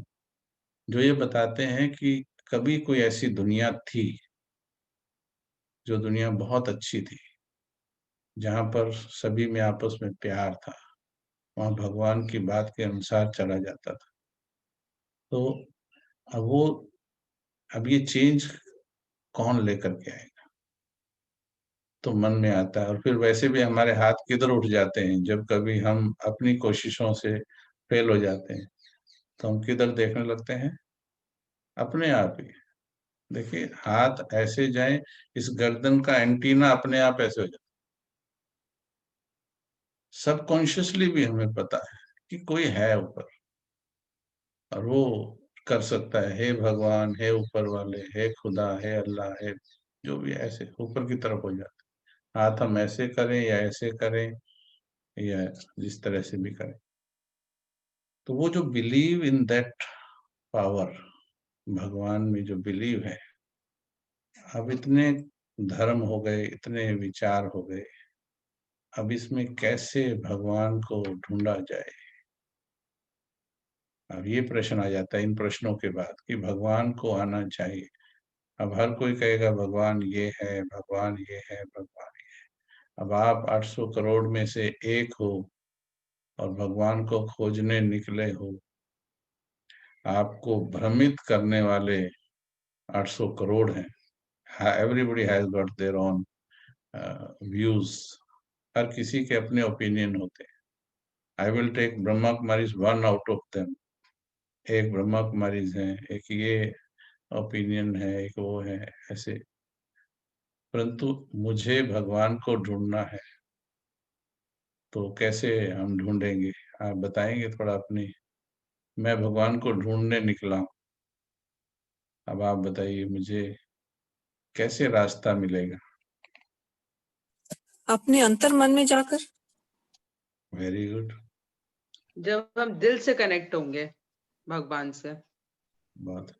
[SPEAKER 1] जो ये बताते हैं कि कभी कोई ऐसी दुनिया थी, जो दुनिया बहुत अच्छी थी, जहां पर सभी में आपस में प्यार था, वहां भगवान की बात के अनुसार चला जाता था। तो अब ये चेंज कौन लेकर के आएगा? तो मन में आता है। और फिर वैसे भी हमारे हाथ किधर उठ जाते हैं जब कभी हम अपनी कोशिशों से फेल हो जाते हैं, तो हम किधर देखने लगते हैं? अपने आप ही। देखिए हाथ ऐसे जाए, इस गर्दन का एंटीना अपने आप ऐसे हो जाता है। सबकॉन्शियसली भी हमें पता है कि कोई है ऊपर, और वो कर सकता है। हे भगवान, हे ऊपर वाले, हे खुदा, हे अल्लाह, हे जो भी, ऐसे ऊपर की तरफ हो जाता है। हाथ हम ऐसे करें या ऐसे करें, या जिस तरह से भी करें। तो वो जो बिलीव इन दैट पावर, भगवान में जो बिलीव है, अब इतने धर्म हो गए, इतने विचार हो गए, अब इसमें कैसे भगवान को ढूंढा जाए? अब ये प्रश्न आ जाता है इन प्रश्नों के बाद कि भगवान को आना चाहिए। अब हर कोई कहेगा भगवान ये है, भगवान ये है, भगवान ये है। अब आप 800 करोड़ में से एक हो और भगवान को खोजने निकले हो। आपको भ्रमित करने वाले 800 करोड़ हैं। Everybody has got their own views, हर किसी के अपने ओपिनियन होते हैं। I will take Brahma Kumaris 1 out of them. एक ब्रह्मा कुमारीज हैं, एक ये ओपिनियन है, एक वो है, ऐसे। परंतु मुझे भगवान को ढूंढना है, तो कैसे हम ढूंढेंगे? आप बताएंगे थोड़ा अपनी। मैं भगवान को ढूंढने निकला हूं, अब आप बताइए मुझे कैसे रास्ता मिलेगा?
[SPEAKER 3] अपने अंतर मन में जाकर।
[SPEAKER 1] Very good.
[SPEAKER 6] जब हम दिल से कनेक्ट होंगे भगवान से।
[SPEAKER 1] बात,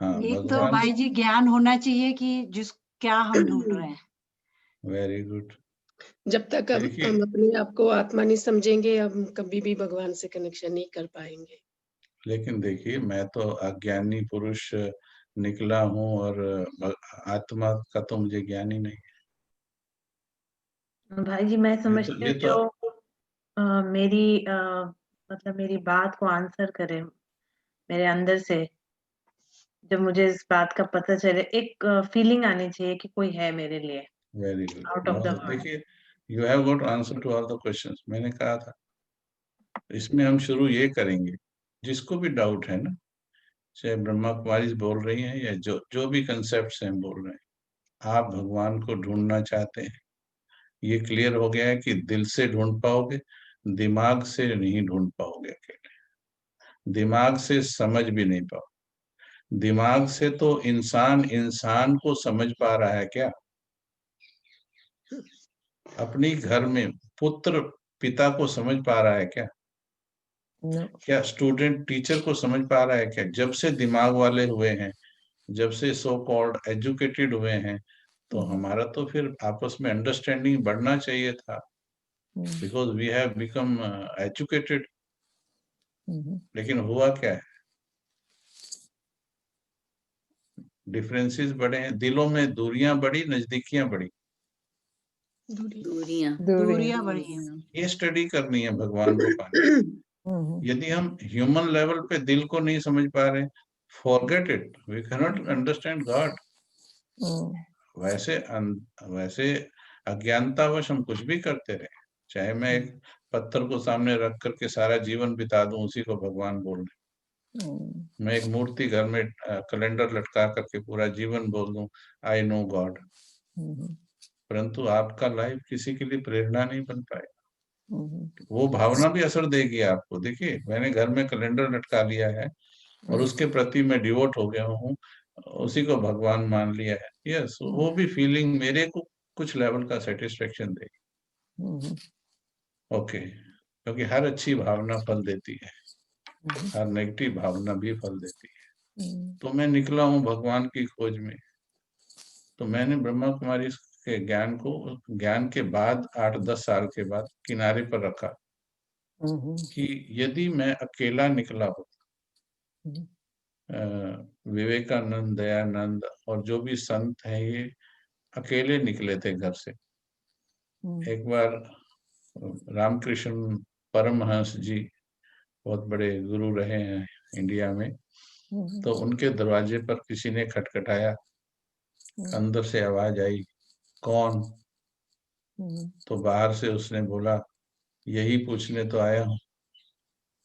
[SPEAKER 1] हाँ,
[SPEAKER 7] एक तो
[SPEAKER 1] भगवान।
[SPEAKER 7] भाई जी ज्ञान होना चाहिए कि जिस क्या हम ढूंढ रहे हैं।
[SPEAKER 1] Very good.
[SPEAKER 8] जब तक हम
[SPEAKER 1] देखिए,
[SPEAKER 8] अपने आप को आत्मा नहीं समझेंगे, हम कभी भी भगवान से कनेक्शन नहीं कर पाएंगे।
[SPEAKER 1] लेकिन देखिए, मैं तो अज्ञानी पुरुष निकला हूँ, और आत्मा का तो मुझे ज्ञान ही नहीं।
[SPEAKER 9] भाई जी मैं
[SPEAKER 1] ये
[SPEAKER 9] समझती हूँ
[SPEAKER 1] तो
[SPEAKER 9] जो मेरी मतलब मेरी बात को आंसर करे मेरे अंदर से, जब मुझे इस बात का पता चले, एक फीलिंग आनी चाहिए कि कोई है मेरे लिए
[SPEAKER 1] very good.
[SPEAKER 9] Out of the world.
[SPEAKER 1] देखिए, you have got answer to all the questions. मैंने कहा था इसमें हम शुरू ये करेंगे, जिसको भी डाउट है ना, चाहे ब्रह्मा कुमारी बोल रही हैं या जो जो भी कंसेप्ट हैं बोल रहे हैं, आप भगवान को ढूंढना चाहते हैं, ये क्लियर हो गया है कि दिल से ढूंढ पाओगे, दिमाग से नहीं ढूंढ पाओगे अकेले। दिमाग से समझ भी नहीं पाओ। दिमाग से तो इंसान इंसान को समझ पा रहा है क्या? अपनी घर में पुत्र पिता को समझ पा रहा है क्या?
[SPEAKER 5] No.
[SPEAKER 1] क्या स्टूडेंट टीचर को समझ पा रहा है क्या? जब से दिमाग वाले हुए हैं, जब से सो कॉल्ड एजुकेटेड हुए हैं, तो हमारा तो फिर आपस में अंडरस्टैंडिंग बढ़ना चाहिए था, because we have become educated. लेकिन हुआ क्या है? डिफरेंसेस बढ़े हैं, दिलों में दूरियां बढ़ी, नजदीकियां बढ़ी।
[SPEAKER 7] दूरियां बढ़ी हैं।
[SPEAKER 1] ये स्टडी करनी है भगवान को पाने। यदि हम ह्यूमन लेवल पे दिल को नहीं समझ पा रहे, forget it, we can not understand God. वैसे अज्ञानतावश हम कुछ भी करते रहे, चाहे मैं एक पत्थर को सामने रख करके सारा जीवन बिता दूं, उसी को भगवान बोल रहे। मैं एक मूर्ति घर में कैलेंडर लटका करके पूरा जीवन बोल दूं आई नो गॉड, परंतु आपका लाइफ किसी के लिए प्रेरणा नहीं बन पाएगा। वो भावना भी असर देगी आपको। देखिए, मैंने घर में कैलेंडर लटका लिया है और उसके प्रति मैं डिवोट हो गया हूँ, उसी को भगवान मान लिया है, यस, वो भी फीलिंग मेरे को कुछ लेवल का सेटिस्फेक्शन देगी। ओके, क्योंकि हर अच्छी भावना फल देती है, हर नेगेटिव भावना भी फल देती है। तो मैं निकला हूँ भगवान की खोज में। तो मैंने ब्रह्मा कुमारी के ज्ञान को, ज्ञान के बाद 8-10 साल के बाद किनारे पर रखा कि यदि मैं अकेला निकला हो, विवेकानंद, दयानंद और जो भी संत हैं, ये अकेले निकले थे घर से। एक बार रामकृष्ण परमहंस जी बहुत बड़े गुरु रहे हैं इंडिया में, तो उनके दरवाजे पर किसी ने खटखटाया, अंदर से आवाज आई, कौन? तो बाहर से उसने बोला, यही पूछने तो आया हूं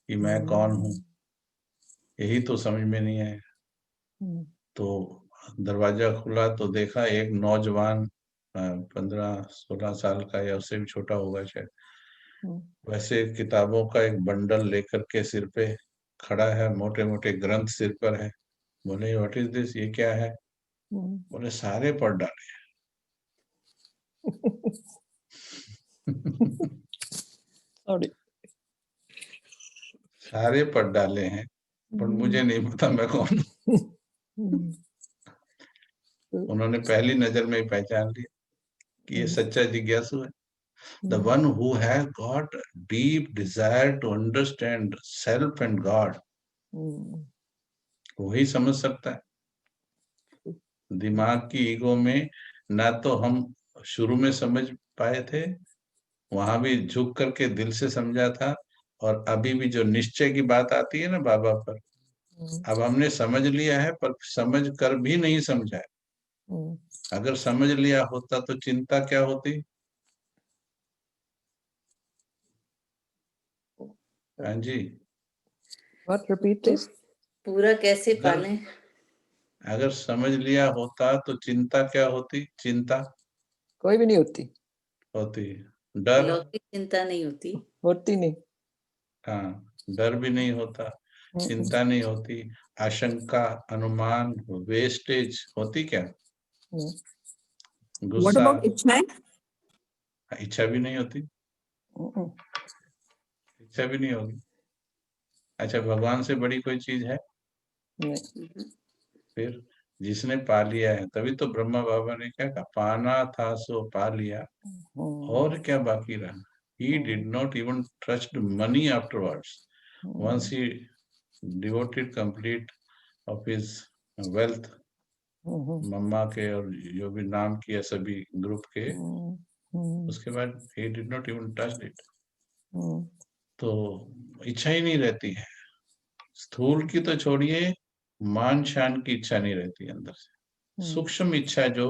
[SPEAKER 1] कि मैं कौन हूं, यही तो समझ में नहीं आया। तो दरवाजा खुला तो देखा एक नौजवान 15-16 साल का, या उससे भी छोटा होगा शायद, वैसे किताबों का एक बंडल लेकर के सिर पे खड़ा है, मोटे मोटे ग्रंथ सिर पर है। बोले, व्हाट इज दिस, ये क्या है? बोले, सारे पढ़ डाले। सारे पढ़ डाले हैं, पर मुझे नहीं पता मैं कौन हूँ। उन्होंने पहली नजर में ही पहचान लिया कि ये सच्चा जिज्ञासु है। The one who has got deep desire to understand self and God, वही समझ सकता है। दिमाग की ईगो में ना तो हम शुरू में समझ पाए थे, वहां भी झुक करके दिल से समझा था, और अभी भी जो निश्चय की बात आती है ना बाबा पर, अब हमने समझ लिया है, पर समझ कर भी नहीं समझा है। अगर समझ लिया होता तो चिंता क्या होती? हाँ जी,
[SPEAKER 5] What? Repeat this.
[SPEAKER 2] पूरा कैसे
[SPEAKER 1] अगर
[SPEAKER 2] पालें?
[SPEAKER 1] अगर समझ लिया होता तो चिंता क्या होती? चिंता
[SPEAKER 5] कोई भी नहीं होती,
[SPEAKER 1] होती, डर
[SPEAKER 2] लौकिक चिंता नहीं होती।
[SPEAKER 5] होती नहीं।
[SPEAKER 1] हाँ, डर भी नहीं होता, चिंता नहीं होती, आशंका, अनुमान, वेस्टेज होती क्या?
[SPEAKER 5] हम्म,
[SPEAKER 3] What
[SPEAKER 1] गुस्सा,
[SPEAKER 3] about इच्छाएं?
[SPEAKER 1] इच्छा भी नहीं होती,
[SPEAKER 5] हम्म,
[SPEAKER 1] इच्छा भी नहीं होगी। अच्छा, भगवान से बड़ी कोई चीज है?
[SPEAKER 5] नहीं।
[SPEAKER 1] फिर जिसने पा लिया है, तभी तो ब्रह्मा बाबा ने क्या कहा, पाना था सो पा लिया, और क्या बाकी रहा? He did not even trust money afterwards. Once he devoted complete of his wealth, मम्मा के और जो भी नाम किया सभी ग्रुप के, उसके बाद he did not even touch it. तो इच्छा ही नहीं रहती है, स्थूल की तो छोड़िए, मान शान की इच्छा नहीं रहती अंदर से, सूक्ष्म इच्छा जो,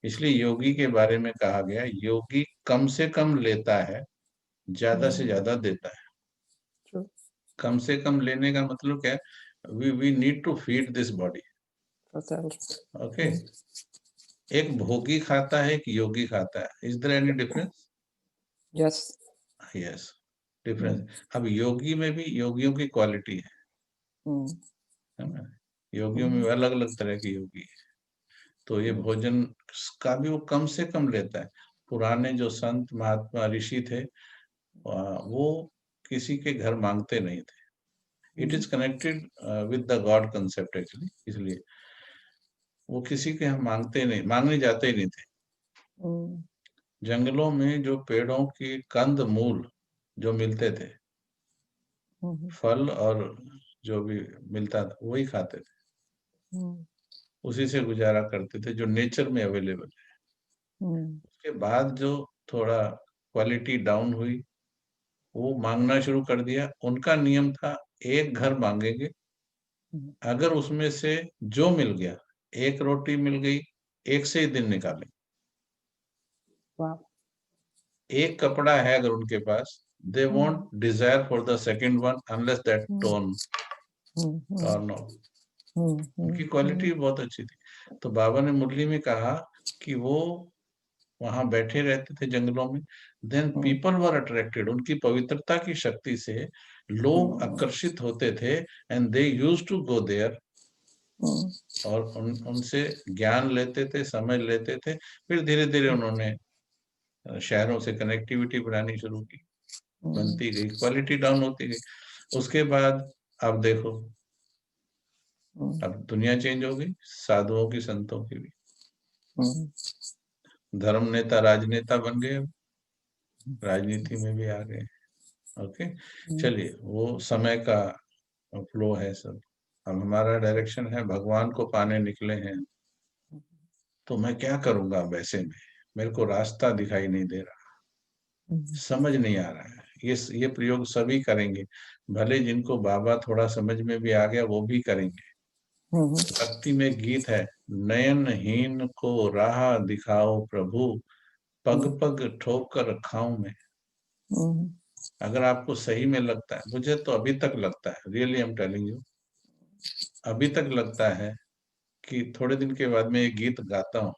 [SPEAKER 1] इसलिए योगी के बारे में कहा गया, योगी कम से कम लेता है, ज्यादा से ज्यादा देता है।
[SPEAKER 5] True.
[SPEAKER 1] कम से कम लेने का मतलब क्या है? We need to feed this body.
[SPEAKER 5] For self.
[SPEAKER 1] Okay, एक भोगी खाता है, एक योगी खाता है, is there any difference?
[SPEAKER 5] Yes.
[SPEAKER 1] Yes, difference. अब योगी में भी योगियों की क्वालिटी है ना, योगियों में अलग अलग तरह की योगी है। तो ये भोजन का भी वो कम से कम लेता है। पुराने जो संत महात्मा ऋषि थे, वो किसी के घर मांगते नहीं थे। It is connected with the God concept actually, इसलिए वो किसी के हम मांगते नहीं, मांगने जाते ही नहीं थे। जंगलों में जो पेड़ों की कंद मूल जो मिलते थे, फल और जो भी मिलता था वही खाते थे, उसी से गुजारा करते थे जो नेचर में अवेलेबल है। उसके बाद जो थोड़ा क्वालिटी डाउन हुई, वो मांगना शुरू कर दिया। उनका नियम था, एक घर मांगेंगे, अगर उसमें से जो मिल गया, एक रोटी मिल गई, एक से ही दिन निकालें।
[SPEAKER 5] Wow.
[SPEAKER 1] एक कपड़ा है अगर उनके पास, they won't desire for the second one unless that turn off. उनकी क्वालिटी बहुत अच्छी थी। तो बाबा ने मुरली में कहा कि वो वहां बैठे रहते थे जंगलों में, देन पीपल वर अट्रैक्टेड, उनकी पवित्रता की शक्ति से लोग आकर्षित होते थे, and they used to go there, और उनसे ज्ञान लेते थे, समझ लेते थे। फिर धीरे धीरे उन्होंने शहरों से कनेक्टिविटी बनानी शुरू की, बनती गई, क्वालिटी डाउन होती गई। उसके बाद अब देखो, अब दुनिया चेंज हो गई, साधुओं की, संतों की भी, धर्म नेता राजनेता बन गए, राजनीति में भी आ गए। ओके, चलिए, वो समय का फ्लो है सब। अब हमारा डायरेक्शन है, भगवान को पाने निकले हैं। तो मैं क्या करूंगा अब ऐसे में? मेरे को रास्ता दिखाई नहीं दे रहा, समझ नहीं आ रहा है। ये प्रयोग सभी करेंगे, भले जिनको बाबा थोड़ा समझ में भी आ गया वो भी करेंगे। भक्ति में गीत है, नयनहीन को राह दिखाओ प्रभु, पग पग ठोकर खाऊं मैं। अगर आपको सही में लगता है, मुझे तो अभी तक लगता है, really I am telling you, अभी तक लगता है कि थोड़े दिन के बाद मैं ये गीत गाता हूँ,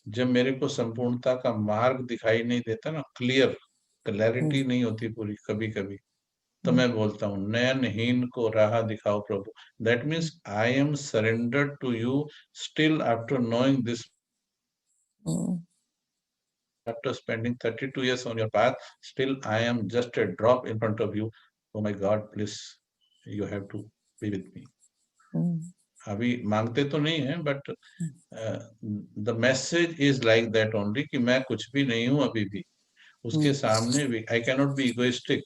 [SPEAKER 1] जब मेरे को संपूर्णता का मार्ग दिखाई नहीं देता ना, क्लैरिटी नहीं होती पूरी कभी कभी, तो मैं बोलता हूँ, नयनहीन को राह दिखाओ प्रभु। That means I am surrendered to you still after knowing this, after spending 32 years on your path, still I am just a drop in front of you. Oh my God, please, you have to be with me. अभी मांगते तो नहीं है, but the message is like that only, कि मैं कुछ भी नहीं हूं अभी भी, उसके सामने भी I can not be egoistic.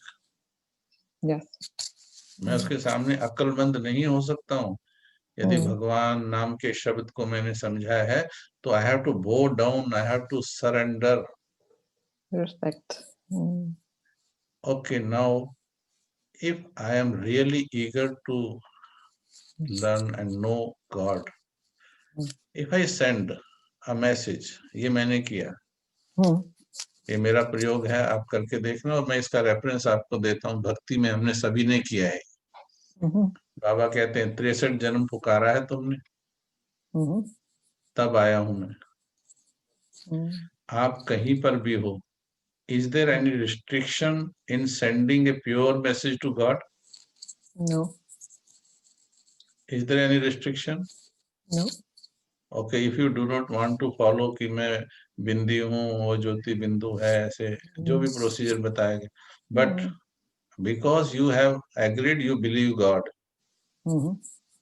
[SPEAKER 1] मैं उसके सामने अक्लमंद नहीं हो सकता हूँ। यदि भगवान नाम के शब्द को मैंने समझा है, तो I have to bow down, I have to surrender.
[SPEAKER 5] Respect.
[SPEAKER 1] Okay, now if I am really eager to learn and know God, if I send a message, ये मैंने किया, ये मेरा प्रयोग है, आप करके देखना, और मैं इसका रेफरेंस आपको देता हूँ। भक्ति में हमने सभी ने किया है। बाबा कहते हैं 63 जन्म पुकारा है तुमने, तब आया हूं मैं। आप कहीं पर भी हो, is there any restriction in sending a pure message to God?
[SPEAKER 5] No.
[SPEAKER 1] Is there any restriction?
[SPEAKER 5] No.
[SPEAKER 1] Okay, if you do not want to follow कि मैं बिंदी हूँ, वो ज्योति बिंदु है, ऐसे जो भी प्रोसीजर बताया गया, but because you have agreed, you believe God.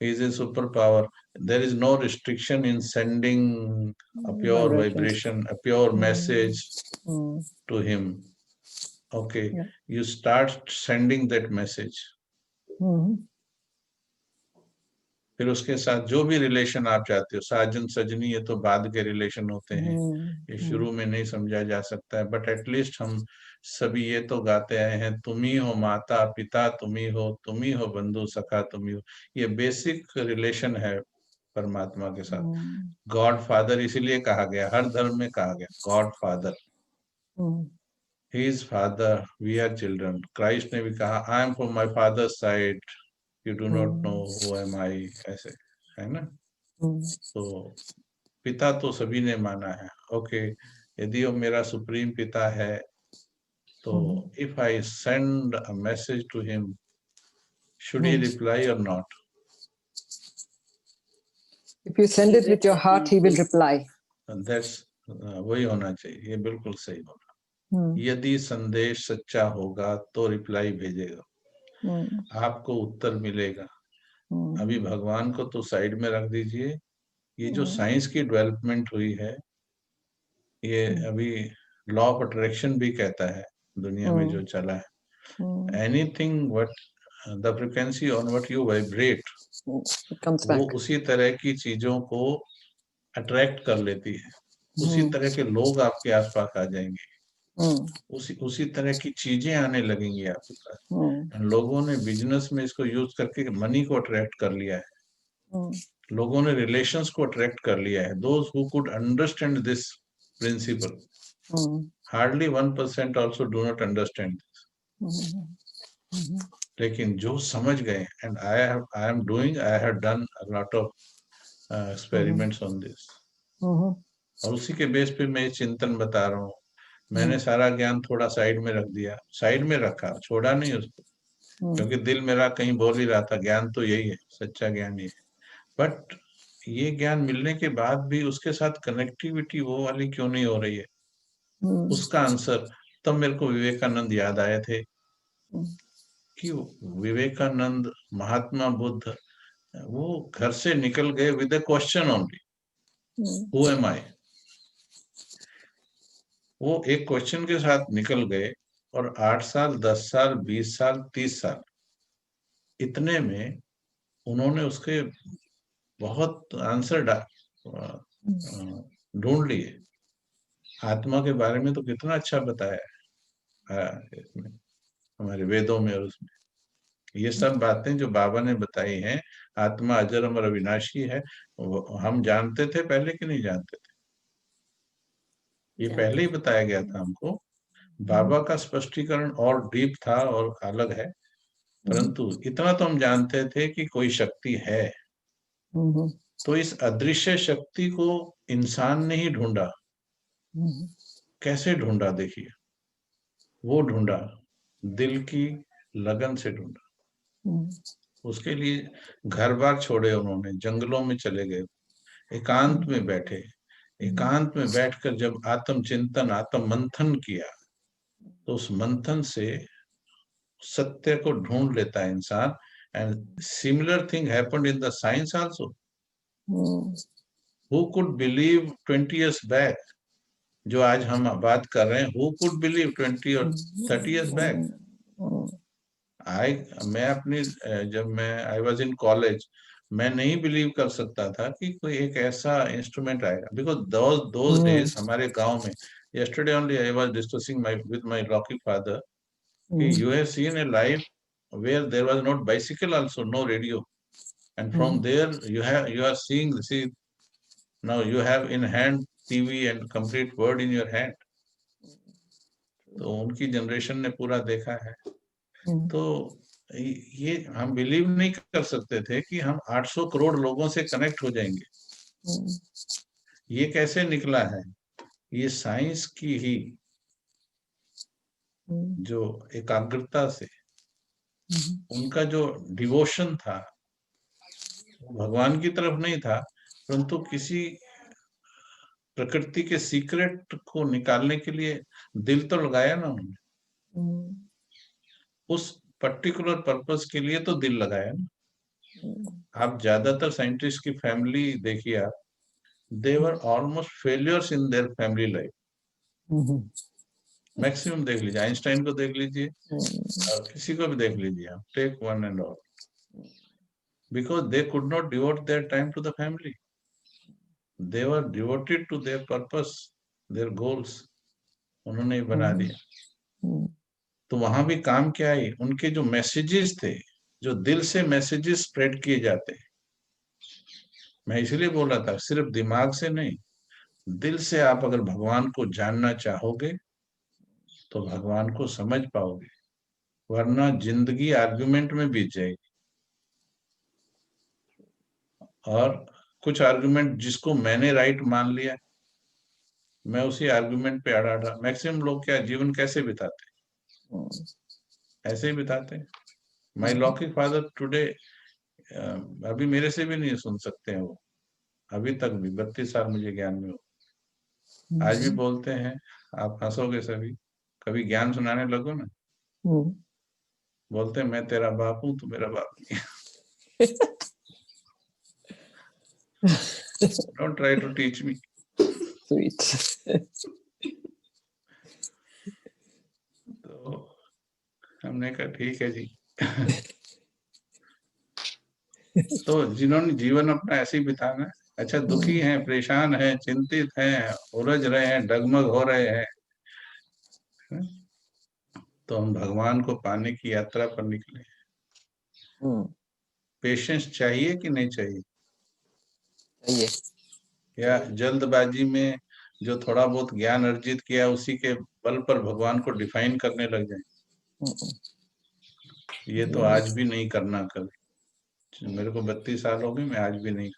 [SPEAKER 1] He is a superpower. There is no restriction in sending a pure vibration, a pure message to him. Okay,
[SPEAKER 5] Yeah.
[SPEAKER 1] you start sending that message. फिर उसके साथ जो भी रिलेशन आप चाहते हो, साजन सजनी, ये तो बाद के रिलेशन होते हैं, ये शुरू में नहीं समझा जा सकता है, बट एटलीस्ट हम सभी ये तो गाते आए हैं, तुम ही हो माता पिता, तुम ही हो बंधु सखा, तुम ही हो। ये बेसिक रिलेशन है परमात्मा के साथ। गॉड फादर इसीलिए कहा गया, हर धर्म में कहा गया God father. He is father, we are children. Christ ने भी कहा I am from my father's side, you do not know who am I, ऐसे है ना। तो पिता तो सभी ने माना है। ओके, यदि वो मेरा सुप्रीम पिता है, तो if I send a message to him, should he reply और not?
[SPEAKER 5] If you send it with your heart, he will reply.
[SPEAKER 1] That's वही होना चाहिए, ये बिल्कुल सही होगा। यदि संदेश सच्चा होगा तो रिप्लाई भेजेगा, आपको उत्तर मिलेगा। अभी भगवान को तो साइड में रख दीजिए, ये जो साइंस की डेवलपमेंट हुई है, ये अभी लॉ ऑफ अट्रैक्शन भी कहता है दुनिया में जो चला है, anything what the frequency on what you vibrate, वो उसी तरह की चीजों को अट्रैक्ट कर लेती है। उसी तरह के लोग आपके आसपास आ जाएंगे, उसी तरह की चीजें आने लगेंगी आपके पास। लोगों ने बिजनेस में इसको यूज करके मनी को अट्रैक्ट कर लिया है, लोगों ने रिलेशंस को अट्रैक्ट कर लिया है। Those who could understand this principle, hardly 1% also do not understand this. लेकिन जो समझ गए, and I am doing, I have done a lot of experiments on this, और उसी के बेस पे मैं चिंतन बता रहा हूँ। मैंने सारा ज्ञान थोड़ा साइड में रख दिया, साइड में रखा, छोड़ा नहीं उसको, क्योंकि दिल मेरा कहीं बोल ही रहा था ज्ञान तो यही है, सच्चा ज्ञान ये है। बट ये ज्ञान मिलने के बाद भी उसके साथ कनेक्टिविटी वो वाली क्यों नहीं हो रही है? उसका आंसर तब मेरे को विवेकानंद याद आए थे कि विवेकानंद, महात्मा बुद्ध, वो घर से निकल गए with a question only, who am I. वो एक क्वेश्चन के साथ निकल गए, और 8 साल, 10 साल, 20 साल, 30 साल, इतने में उन्होंने उसके बहुत आंसर ढूंढ लिए। आत्मा के बारे में तो कितना अच्छा बताया है इसमें, हमारे वेदों में और उसमें। ये सब बातें जो बाबा ने बताई हैं, आत्मा अजर अमर अविनाशी है, हम जानते थे पहले कि नहीं जानते थे? ये पहले ही बताया गया था हमको। बाबा का स्पष्टीकरण और डीप था और अलग है, परंतु इतना तो हम जानते थे कि कोई शक्ति है। तो इस अदृश्य शक्ति को इंसान ने ही ढूंढा। कैसे ढूंढा? देखिए, वो ढूंढा दिल की लगन से ढूंढा। उसके लिए घर बार छोड़े उन्होंने, जंगलों में चले गए, एकांत में बैठे। एकांत में बैठकर जब आत्म चिंतन, आत्म मंथन किया, तो उस मंथन से सत्य को ढूंढ लेता है इंसान। And similar thing happened in the science also. Who could believe 20 years back, जो आज हम बात कर रहे हैं, हु कुड बिलीव 20 और 30 years बैक? मैं अपनी जब मैं आई वाज इन कॉलेज, मैं नहीं बिलीव कर सकता था कि कोई एक ऐसा इंस्ट्रूमेंट आएगा, बिकॉज दोज डेज हमारे गांव में, yesterday only I was discussing with my Rocky father, you have seen a life where there was not bicycle also, no radio, and from there you are seeing, see, now you have in hand TV and complete world in your hand. तो उनकी जनरेशन ने पूरा देखा है।
[SPEAKER 5] हम्म,
[SPEAKER 1] तो ये हम बिलीव नहीं कर सकते थे कि हम 800 करोड़ लोगों से कनेक्ट हो जाएंगे।
[SPEAKER 5] हम्म,
[SPEAKER 1] ये कैसे निकला है? ये साइंस की ही
[SPEAKER 5] हम्म,
[SPEAKER 1] जो एकाग्रता से
[SPEAKER 5] हम्म,
[SPEAKER 1] उनका जो डिवोशन था, वो भगवान की तरफ नहीं था, परंतु किसी प्रकृति के सीक्रेट को निकालने के लिए दिल तो लगाया ना उन्होंने।
[SPEAKER 5] हम्म,
[SPEAKER 1] उस पर्टिकुलर पर्पस के लिए तो दिल लगाया ना।
[SPEAKER 5] हम्म,
[SPEAKER 1] आप ज्यादातर साइंटिस्ट की फैमिली देखिए, आप they were almost failures in their family life.
[SPEAKER 5] Hmm,
[SPEAKER 1] maximum देख लीजिए, आइंस्टाइन को देख लीजिए
[SPEAKER 5] हम्म,
[SPEAKER 1] और किसी को भी देख लीजिए आप, take one and all, because they could not devote their time to the family, they were devoted to their purpose, their goals, उन्होंने ही बना दिया।
[SPEAKER 5] हम्म,
[SPEAKER 1] तो वहां भी काम क्या है, उनके जो मैसेजेस थे, जो दिल से मैसेजेस स्प्रेड किए जाते हैं। मैं इसलिए बोल रहा था, सिर्फ दिमाग से नहीं, दिल से आप अगर भगवान को जानना चाहोगे तो भगवान को समझ पाओगे, वरना जिंदगी आर्गुमेंट में बीत जाएगी। और कुछ आर्गुमेंट जिसको मैंने राइट मान लिया, मैं उसी आर्गुमेंट पे अड़ा रहा। मैक्सिमम लोग क्या जीवन कैसे बिताते हैं? ऐसे ही बिताते हैं। माई लौकिक फादर टुडे, अभी मेरे से भी नहीं सुन सकते हैं वो, अभी तक भी 32 साल मुझे ज्ञान में हो, आज भी बोलते हैं, आप हंसोगे सभी, कभी ज्ञान सुनाने लगो ना,
[SPEAKER 5] हम्म,
[SPEAKER 1] बोलते हैं मैं तेरा बाप हूं, तू मेरा बाप नहीं। Don't try to teach me.
[SPEAKER 5] sweet.
[SPEAKER 1] तो हमने कहा ठीक है जी। तो जिन्होंने जीवन अपना ऐसे ही बिताना है, अच्छा दुखी हैं, परेशान हैं, चिंतित हैं, उलझ रहे हैं, डगमग हो रहे हैं, तो हम भगवान को पाने की यात्रा पर निकले।
[SPEAKER 5] हम्म,
[SPEAKER 1] पेशेंस चाहिए कि नहीं चाहिए?
[SPEAKER 5] चाहिए।
[SPEAKER 1] या जल्दबाजी में जो थोड़ा बहुत ज्ञान अर्जित किया उसी के बल पर भगवान को डिफाइन करने लग जाए?
[SPEAKER 5] हम्म,
[SPEAKER 1] ये तो आज भी नहीं करना। कभी, मेरे को 32 साल हो गए, मैं आज भी नहीं,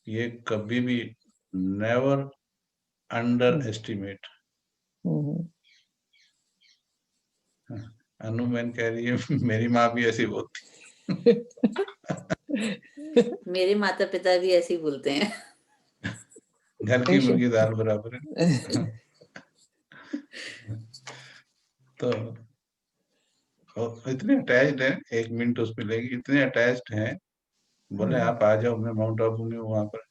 [SPEAKER 1] ये कभी भी नेवर अंडर एस्टिमेट।
[SPEAKER 5] हम्म,
[SPEAKER 1] अनु मैन कह रही है मेरी माँ भी ऐसी बोलती।
[SPEAKER 2] मेरे माता पिता भी ऐसे ही बोलते हैं।
[SPEAKER 1] घर की मुर्गी दाल बराबर है। तो इतने अटैच्ड है, 1 मिनट उस पे लेगी, इतने अटैच्ड हैं, बोले आप आ जाओ, मैं माउंट आबू में हूँ, वहां पर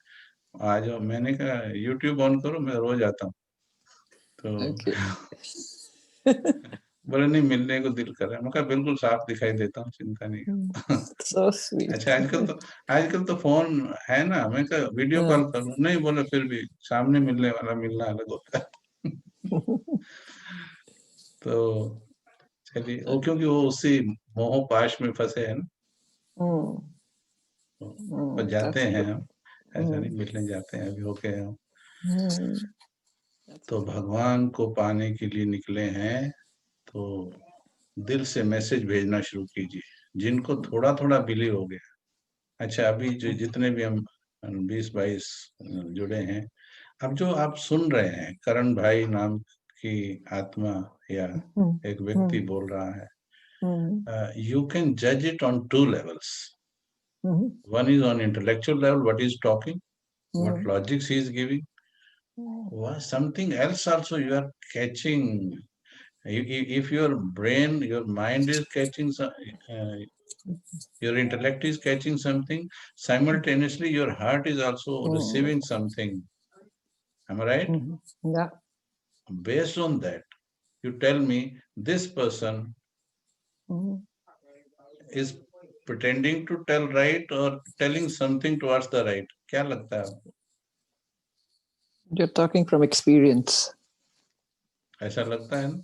[SPEAKER 1] आ जाओ। मैंने कहा यूट्यूब ऑन करो, मैं रोज आता हूँ। तो बोले नहीं, मिलने को दिल कर रहा है। मैं कहा बिल्कुल साफ दिखाई देता हूँ, चिंता नहीं।
[SPEAKER 5] so sweet.
[SPEAKER 1] अच्छा आजकल तो फोन है ना, मैं कहा वीडियो कॉल करूँ, नहीं बोले फिर भी सामने मिलने वाला मिलना अलग होता है। तो चलिए, वो क्योंकि वो उसी मोह पाश में फंसे हैं ना, पर जाते
[SPEAKER 5] That's
[SPEAKER 1] हैं
[SPEAKER 5] good.
[SPEAKER 1] हम, ऐसा नहीं, मिलने जाते हैं, अभी होके हम।
[SPEAKER 5] That's
[SPEAKER 1] तो
[SPEAKER 5] good.
[SPEAKER 1] भगवान को पाने के लिए निकले हैं, तो दिल से मैसेज भेजना शुरू कीजिए, जिनको थोड़ा थोड़ा बिलीव हो गया। अच्छा, अभी जो जितने भी हम 20-22 जुड़े हैं, अब जो आप सुन रहे हैं, करण भाई नाम की आत्मा या एक व्यक्ति बोल रहा है, you can judge it on 2 levels. One is on intellectual level, what he's talking, what logics he is giving. Something else also you are catching. If your brain, your mind is catching, your intellect is catching something, simultaneously your heart is also receiving something. Am I right?
[SPEAKER 5] Yeah.
[SPEAKER 1] Based on that, you tell me this person is pretending to tell right or telling something towards the right. क्या लगता है आपको?
[SPEAKER 5] You're talking from experience.
[SPEAKER 1] ऐसा लगता है ना?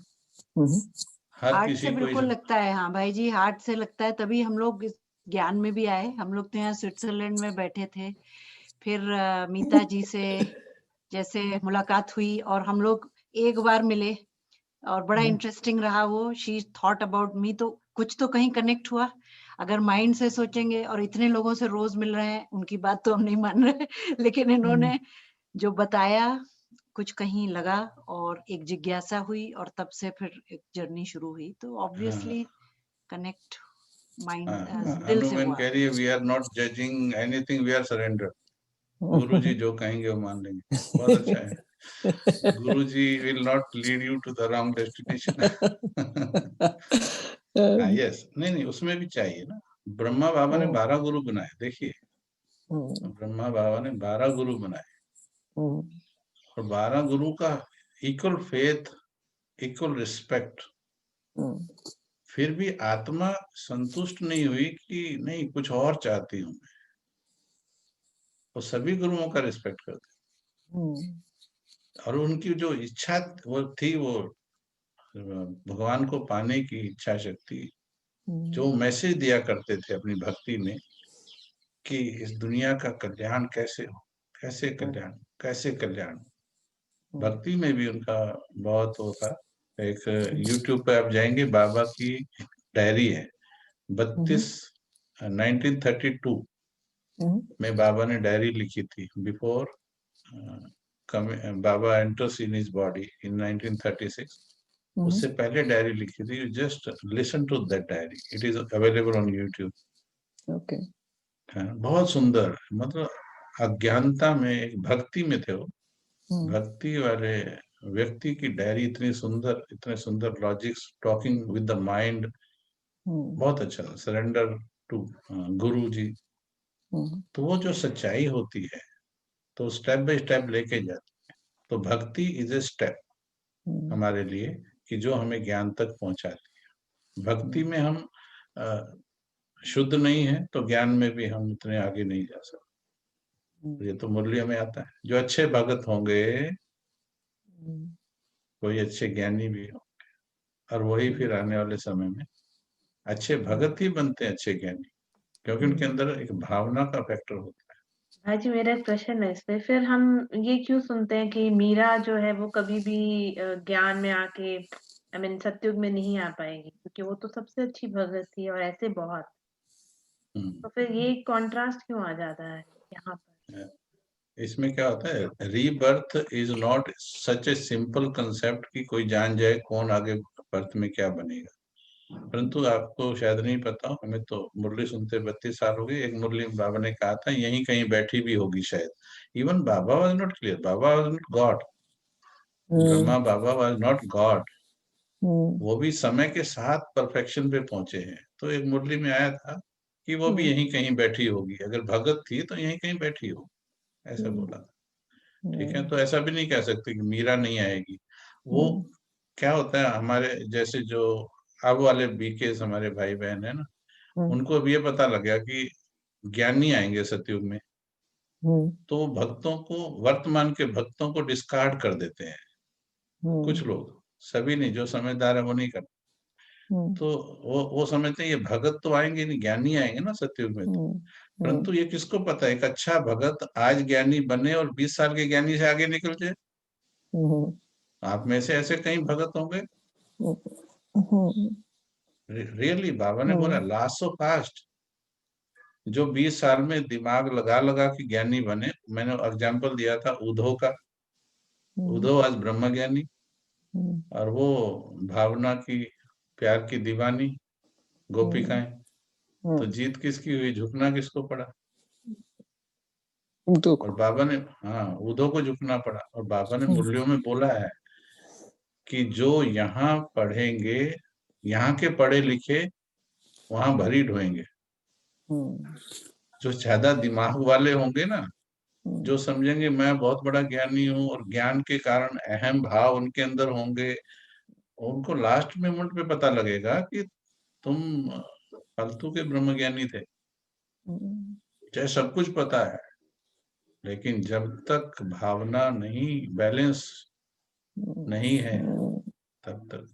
[SPEAKER 1] हर
[SPEAKER 7] हार्ट
[SPEAKER 1] किसी
[SPEAKER 7] से
[SPEAKER 1] को
[SPEAKER 7] बिल्कुल लगता है। हाँ भाई जी, हार्ट से लगता है, तभी हम लोग इस ज्ञान में भी आए। हम लोग तो यहाँ स्विट्जरलैंड में बैठे थे, फिर मीता जी से जैसे मुलाकात हुई और हम लोग एक बार मिले, और बड़ा इंटरेस्टिंग रहा वो। शी थॉट अबाउट मी, तो कुछ तो कहीं कनेक्ट हुआ। अगर माइंड से सोचेंगे, और इतने लोगों से रोज मिल रहे हैं, उनकी बात तो हम नहीं मान रहे, लेकिन इन्होंने जो बताया कुछ कहीं लगा और एक जिज्ञासा हुई, और तब से फिर एक जर्नी शुरू हुई। तो ऑब्वियसली कनेक्ट माइंड दिल से
[SPEAKER 1] हनुमान
[SPEAKER 7] हुआ।
[SPEAKER 1] कह रही है, we are not judging anything, we are surrender. Guru ji जो कहेंगे वो मान लेंगे। बहुत अच्छा है। Guru ji will not lead you to the wrong destination. Yes, नहीं उसमें भी चाहिए ना। ब्रह्मा बाबा ने 12 गुरु बनाए। देखिए, ब्रह्मा बाबा ने 12 गुरु बनाए, और 12 गुरु का इक्वल फेथ, इक्वल रिस्पेक्ट। फिर भी आत्मा संतुष्ट नहीं हुई कि नहीं, कुछ और चाहती हूं मैं। वो सभी गुरुओं का रिस्पेक्ट करते, और उनकी जो इच्छा वो थी, वो भगवान को पाने की इच्छा शक्ति, जो मैसेज दिया करते थे अपनी भक्ति में कि इस दुनिया का कल्याण कैसे हो, कैसे कल्याण, कैसे कल्याण। भक्ति में भी उनका बहुत वो था। एक YouTube पे आप जाएंगे, बाबा की डायरी है, 1932 में बाबा ने डायरी लिखी थी। Before Baba enters in his body in 1936, उससे पहले डायरी लिखी थी। You just listen to that diary, it is available on YouTube.
[SPEAKER 5] Okay.
[SPEAKER 1] बहुत सुंदर, मतलब अज्ञानता में एक भक्ति में थे वो। भक्ति वाले व्यक्ति की डायरी इतनी सुंदर, इतने सुंदर logics, talking with the mind, बहुत अच्छा। सरेंडर टू गुरु जी। तो वो जो सच्चाई होती है, तो स्टेप बाय स्टेप लेके जाती है। तो भक्ति इज ए स्टेप हमारे लिए, कि जो हमें ज्ञान तक पहुंचाती है। भक्ति में हम शुद्ध नहीं है, तो ज्ञान में भी हम उतने आगे नहीं जा सकते। ये तो मुरलियों में आता है। जो अच्छे भगत होंगे, कोई अच्छे ज्ञानी भी होंगे, और वही फिर आने वाले समय में अच्छे भगत ही बनते हैं, अच्छे ज्ञानी, क्योंकि उनके अंदर एक भावना का फैक्टर होता है।
[SPEAKER 9] भाई जी, मेरा एक क्वेश्चन है इस पे। फिर हम ये क्यों सुनते हैं कि मीरा जो है वो कभी भी ज्ञान में आके, आई मीन सतयुग में नहीं आ पाएगी, क्योंकि वो तो सबसे अच्छी भगत थी, और ऐसे बहुत। तो फिर ये कॉन्ट्रास्ट क्यों आ जाता है यहाँ पर?
[SPEAKER 1] इसमें क्या होता है, rebirth is not such a simple concept कि कोई जान जाए कौन आगे बर्थ में क्या बनेगा। परंतु आपको शायद नहीं पता, हमें तो मुरली सुनते 32 साल हो गए। एक मुरली बाबा ने कहा था, यहीं कहीं बैठी भी होगी शायद। Even Baba was not clear, Baba was not God, Brahma Baba was not God. वो भी समय के साथ परफेक्शन पे पहुंचे हैं। तो एक मुरली में आया था कि वो भी यहीं कहीं बैठी होगी, अगर भगत थी तो यहीं कहीं बैठी हो, ऐसा बोला। ठीक है, तो ऐसा भी नहीं कह सकते कि मीरा नहीं आएगी। वो क्या होता है, हमारे जैसे जो अब वाले बीकेस हमारे भाई बहन है ना, उनको अब ये पता लग गया कि ज्ञानी आएंगे सतयुग में, तो भक्तों को, वर्तमान के भक्तों को डिस्कार्ड कर देते हैं कुछ लोग, सभी नहीं, जो समझदार है वो नहीं करते। तो वो समझते हैं ये भगत तो आएंगे नहीं, ज्ञानी आएंगे ना सतयुग में। तो परंतु ये किसको पता है, एक अच्छा भगत आज ज्ञानी बने और 20 साल के ज्ञानी से आगे निकल जाए। आप में से ऐसे कई भगत होंगे। रियली बाबा ने बोला लास्ट सो फास्ट, जो 20 साल में दिमाग लगा लगा के ज्ञानी बने। मैंने एग्जांपल दिया था उद्धव का। उद्धव आज ब्रह्म ज्ञानी, और वो भावना की, प्यार की दीवानी गोपिकाएं। तो जीत किसकी हुई, झुकना किसको पड़ा? और बाबा ने, हाँ, उद्धव को झुकना पड़ा। और बाबा ने मुरलियों में बोला है कि जो यहाँ पढ़ेंगे, यहाँ के पढ़े लिखे वहां भरी ढोएंगे। जो ज्यादा दिमाग वाले होंगे ना, जो समझेंगे मैं बहुत बड़ा ज्ञानी हूँ, और ज्ञान के कारण अहम भाव उनके अंदर होंगे, उनको लास्ट में मोमेंट पे पता लगेगा कि तुम फालतू के ब्रह्म ज्ञानी थे। चाहे सब कुछ पता है, लेकिन जब तक भावना नहीं, बैलेंस नहीं है, तब तक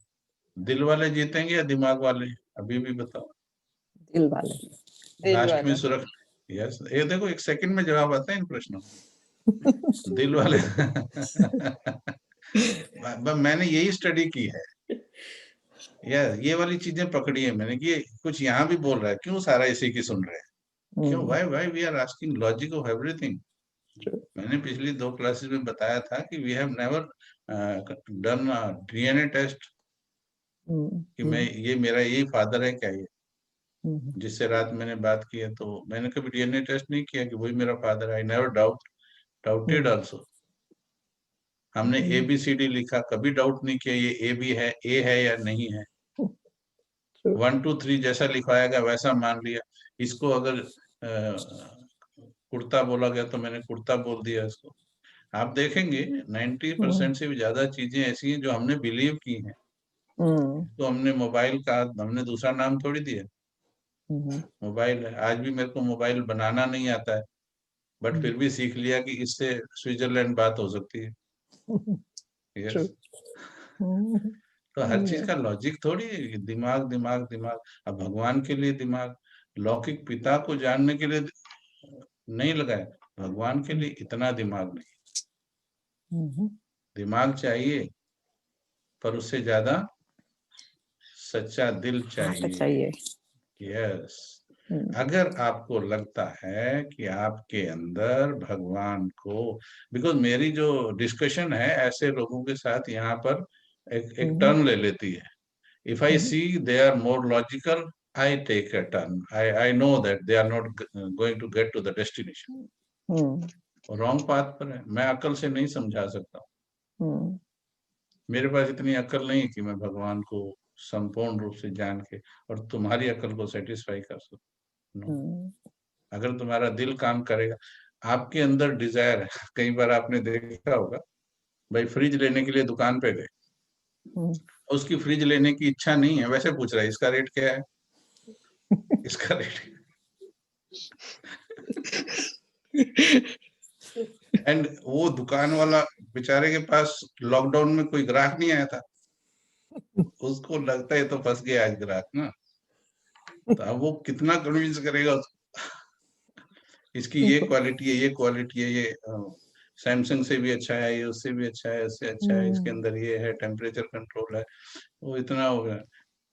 [SPEAKER 1] दिल वाले जीतेंगे या दिमाग वाले? अभी भी बताओ।
[SPEAKER 5] दिल वाले।
[SPEAKER 1] लास्ट में सुरक्षा। यस, ये देखो, एक सेकंड में जवाब आता है इन प्रश्नों। दिल वाले। मैंने यही स्टडी की है। ये वाली चीजें पकड़ी है मैंने कि ये कुछ यहाँ भी बोल रहा है, क्यों सारा इसी की सुन रहे हैं, क्यों, why we are asking logic of everything. मैंने पिछली 2 क्लासेस में बताया था कि we have never done DNA test कि मैं ये मेरा यही फादर है क्या, ये जिससे रात मैंने बात की है, तो मैंने कभी डीएनए टेस्ट नहीं किया कि वही मेरा फादर है। I never doubted also. हमने ABCD लिखा, कभी डाउट नहीं किया ये ए भी है, ए है या नहीं है। 1 2 3 जैसा लिखवाया गया वैसा मान लिया। इसको अगर कुर्ता बोला गया तो मैंने कुर्ता बोल दिया इसको। आप देखेंगे 90% से भी ज्यादा चीजें ऐसी हैं जो हमने बिलीव की हैं। तो हमने मोबाइल का, हमने दूसरा नाम थोड़ी दिया, मोबाइल है। आज भी मेरे को मोबाइल बनाना नहीं आता है, बट फिर भी सीख लिया कि इससे स्विट्जरलैंड बात हो सकती है। यस, तो हर चीज का लॉजिक थोड़ी है कि दिमाग दिमाग दिमाग। अब भगवान के लिए दिमाग, लौकिक पिता को जानने के लिए नहीं लगाया, भगवान के लिए इतना दिमाग नहीं। दिमाग चाहिए पर उससे ज्यादा सच्चा दिल चाहिए। यस, अगर आपको लगता है कि आपके अंदर भगवान को, बिकॉज मेरी जो डिस्कशन है ऐसे लोगों के साथ यहाँ पर एक टर्न ले लेती है। If I see they are more logical, I take a turn. I know that they are not going to get to the destination. Wrong path पर है, मैं अकल से नहीं समझा सकता। मेरे पास इतनी अकल नहीं कि मैं भगवान को संपूर्ण रूप से जान के और तुम्हारी अकल को सेटिस्फाई कर सकूं। No. अगर तुम्हारा दिल काम करेगा, आपके अंदर डिजायर है। कई बार आपने देखा होगा, भाई फ्रिज लेने के लिए दुकान पे गए, उसकी फ्रिज लेने की इच्छा नहीं है, वैसे पूछ रहा है इसका रेट क्या है, इसका रेट। एंड वो दुकान वाला बेचारे के पास लॉकडाउन में कोई ग्राहक नहीं आया था, उसको लगता है तो फंस गया आज ग्राहक ना, तो अब वो कितना कन्विंस करेगा इसकी ये क्वालिटी है, ये क्वालिटी है, ये सैमसंग से भी अच्छा है, ये उससे भी अच्छा है, उससे अच्छा है, इसके अंदर ये है, टेम्परेचर कंट्रोल है, वो इतना हो गया।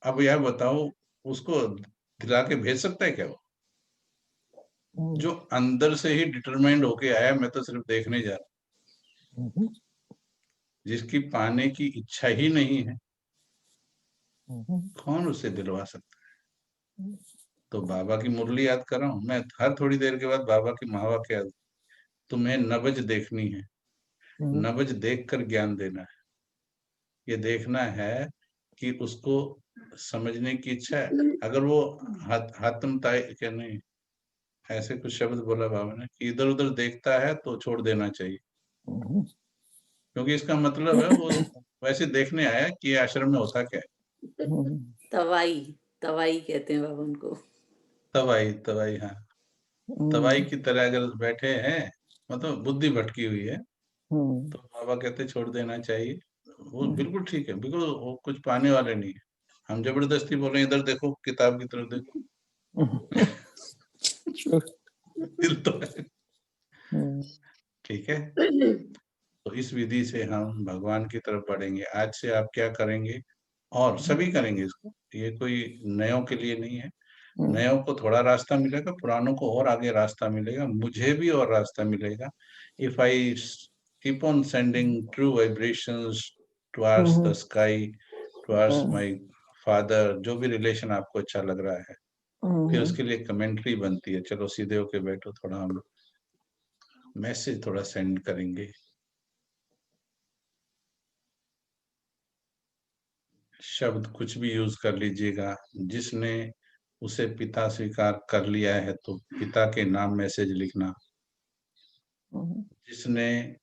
[SPEAKER 1] अब यह बताओ उसको दिला के भेज सकता है क्या वो? जो अंदर से ही डिटरमाइंड होके आया, मैं तो सिर्फ देखने जा रहा, जिसकी पाने की इच्छा ही नहीं है, कौन उसे दिलवा सकता है? तो बाबा की मुरली याद कर रहा हूं मैं, हर थोड़ी देर के बाद बाबा की महावाक्य याद। तुम्हें नबज देखनी है, नबज देखकर ज्ञान देना है। ये देखना है कि उसको समझने की इच्छा है। अगर वो हातम ताई क्या नहीं, ऐसे कुछ शब्द बोला बाबा ने कि इधर उधर देखता है तो छोड़ देना चाहिए, क्योंकि इसका मतलब है वो वैसे देखने आया कि आश्रम में होता क्या है।
[SPEAKER 2] तवाई, तवाई कहते हैं बाबा उनको।
[SPEAKER 1] तवाई, तवाई, हाँ, तवाई की तरह अगर बैठे हैं, मतलब बुद्धि भटकी हुई है, तो बाबा कहते छोड़ देना चाहिए। वो बिल्कुल ठीक है, बिल्कुल वो कुछ पाने वाले नहीं है। हम जबरदस्ती बोले इधर देखो, किताब की तरफ देखो। दिल तो है, ठीक है। तो इस विधि से हम भगवान की तरफ बढ़ेंगे। आज से आप क्या करेंगे, और सभी करेंगे इसको, ये कोई नयों के लिए नहीं है। नयों को थोड़ा रास्ता मिलेगा, पुरानों को और आगे रास्ता मिलेगा, मुझे भी और रास्ता मिलेगा। If I keep on sending true vibrations towards the sky, towards my father, जो भी रिलेशन आपको अच्छा लग रहा है, फिर उसके लिए कमेंट्री बनती है, चलो सीधे होके बैठो, थोड़ा हम मैसेज थोड़ा सेंड करेंगे। शब्द कुछ भी यूज कर लीजिएगा, जिसने उसे पिता स्वीकार कर लिया है तो पिता के नाम मैसेज लिखना, जिसने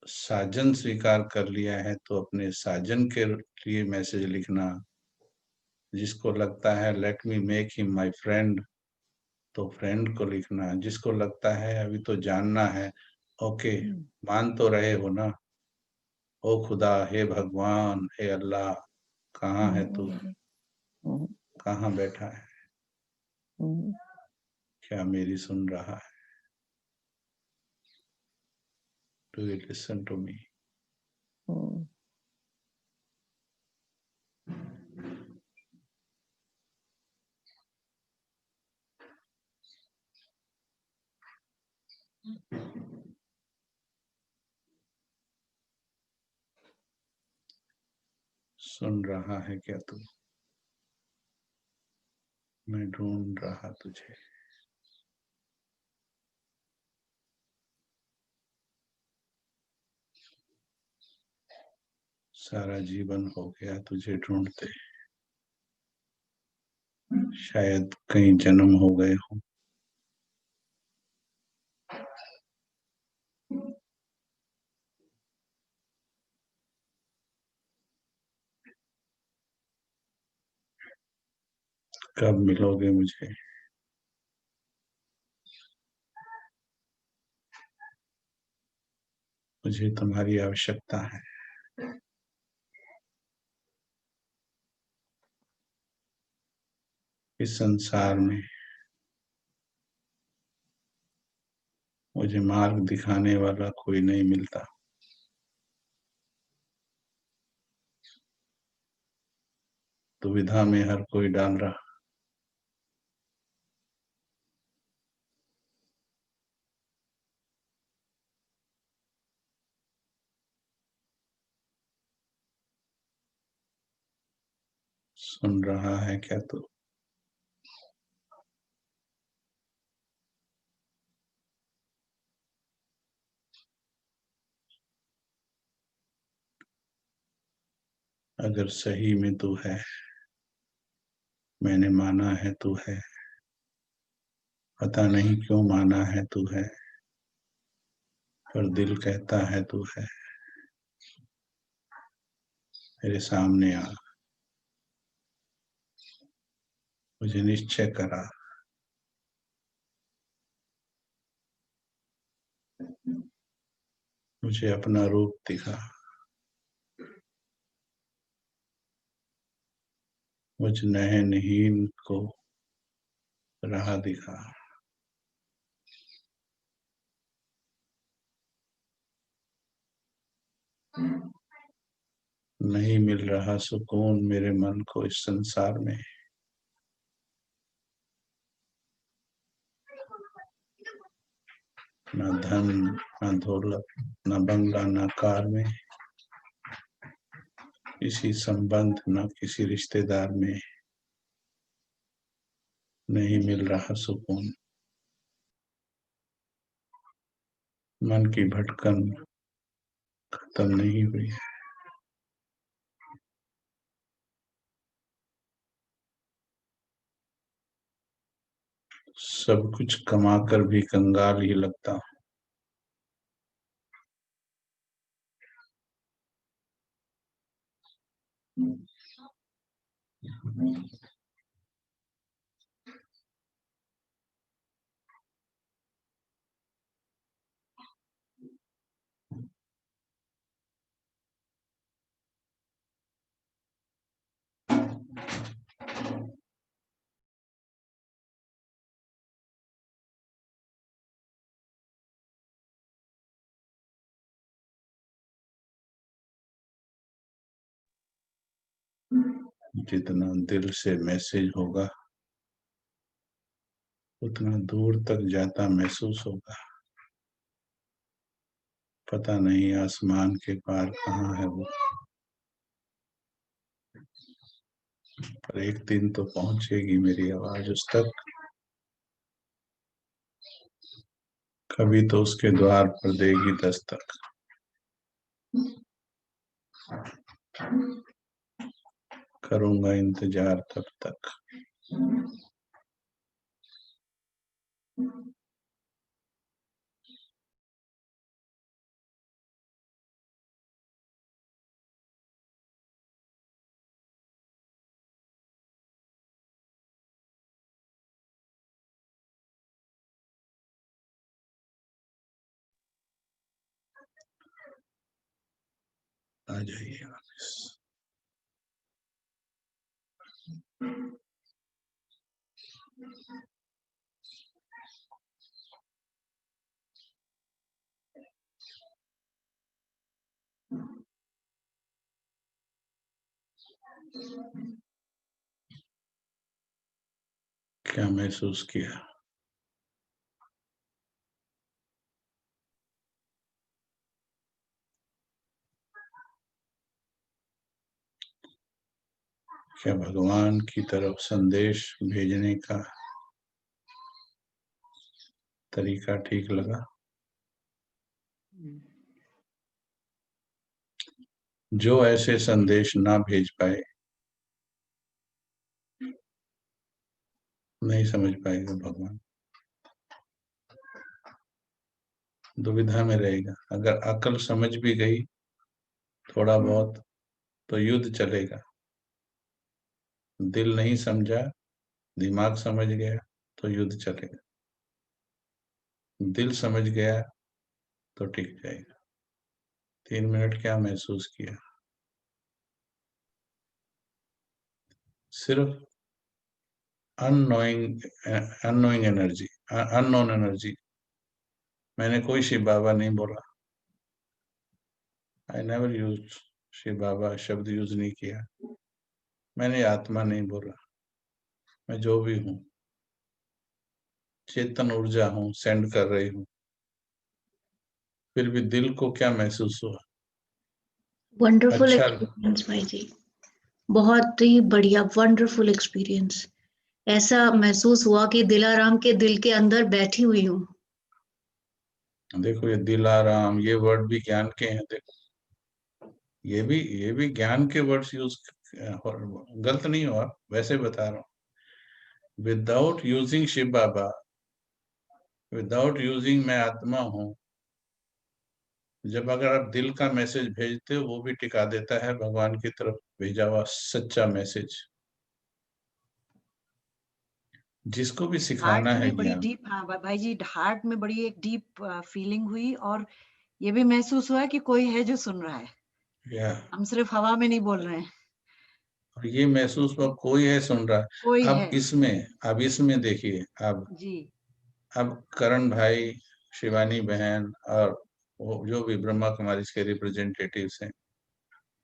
[SPEAKER 1] साजन स्वीकार कर लिया है तो अपने साजन के लिए मैसेज लिखना, जिसको लगता है let me make him my friend तो फ्रेंड को लिखना, जिसको लगता है अभी तो जानना है, ओके मान तो रहे हो ना, ओ खुदा, हे भगवान, हे अल्लाह, कहाँ है तू, कहाँ बैठा है, क्या मेरी सुन रहा है, do you listen to me. सुन रहा है क्या तू? मैं ढूंढ रहा तुझे। सारा जीवन हो गया तुझे ढूंढते, शायद कई जन्म हो गए हों। कब मिलोगे मुझे? मुझे तुम्हारी आवश्यकता है। इस संसार में मुझे मार्ग दिखाने वाला कोई नहीं मिलता। दुविधा में हर कोई डाल रहा। सुन रहा है क्या तू? अगर सही में तू है, मैंने माना है तू है, पता नहीं क्यों माना है तू है, पर दिल कहता है तू है। मेरे सामने आ, मुझे निश्चय करा। मुझे अपना रूप दिखा। मुझ नयनहीन को राह दिखा। नहीं मिल रहा सुकून मेरे मन को इस संसार में। न धन, न दौलत, न बंगला, न कार में, किसी संबंध, न किसी रिश्तेदार में नहीं मिल रहा सुकून। मन की भटकन खत्म नहीं हुई है। सब कुछ कमाकर भी कंगाल ही लगता हूँ। जितना दिल से मैसेज होगा उतना दूर तक जाता महसूस होगा। पता नहीं आसमान के पार कहाँ है वो, पर एक दिन तो पहुंचेगी मेरी आवाज उस तक। कभी तो उसके द्वार पर देगी दस्तक। करूंगा इंतजार तब तक। आ जाइए वापस। क्या महसूस किया? क्या भगवान की तरफ संदेश भेजने का तरीका ठीक लगा? जो ऐसे संदेश ना भेज पाए नहीं समझ पाएगा भगवान, दुविधा में रहेगा। अगर अकल समझ भी गई थोड़ा बहुत तो युद्ध चलेगा। दिल नहीं समझा, दिमाग समझ गया तो युद्ध चलेगा। दिल समझ गया तो टिक जाएगा। 3 मिनट क्या महसूस किया? सिर्फ अननोइंग एनर्जी, अननोन एनर्जी। मैंने कोई शिव बाबा नहीं बोला। आई नेवर यूज शिव बाबा शब्द यूज नहीं किया। मैंने आत्मा नहीं बोला। मैं जो भी हूँ, चेतन ऊर्जा हूँ, सेंड कर रही हूँ। फिर भी दिल को क्या महसूस हुआ?
[SPEAKER 10] वंडरफुल
[SPEAKER 1] अच्छा,
[SPEAKER 10] एक्सपीरियंस भाई जी, बहुत ही बढ़िया, वंडरफुल एक्सपीरियंस। ऐसा महसूस हुआ कि दिलाराम के दिल के अंदर बैठी हुई हूँ।
[SPEAKER 1] देखो ये दिलाराम, ये वर्ड भी ज्ञान के हैं। देखो ये भी ज्ञान के वर्ड्स यूज, गलत नहीं हुआ, वैसे बता रहा हूँ। विदाउट यूजिंग शिव बाबा, विदाउट यूजिंग मैं आत्मा हूँ, जब अगर आप दिल का मैसेज भेजते हो वो भी टिका देता है भगवान की तरफ भेजा हुआ सच्चा मैसेज। जिसको भी सिखाना
[SPEAKER 7] हार्ट
[SPEAKER 1] है
[SPEAKER 7] में बड़ी
[SPEAKER 1] ज्ञान,
[SPEAKER 7] डीप, हाँ भाई जी, हार्ट में बड़ी एक डीप फीलिंग हुई और ये भी महसूस हुआ कि कोई है जो सुन रहा है।
[SPEAKER 1] या
[SPEAKER 7] हम सिर्फ हवा में नहीं बोल रहे हैं,
[SPEAKER 1] और ये महसूस हुआ कोई है सुन रहा
[SPEAKER 7] कोई
[SPEAKER 1] है।
[SPEAKER 7] है।
[SPEAKER 1] अब इसमें देखिए,
[SPEAKER 7] जी
[SPEAKER 1] अब करण भाई, शिवानी बहन और वो जो भी ब्रह्मा कुमारी के रिप्रेजेंटेटिव्स हैं,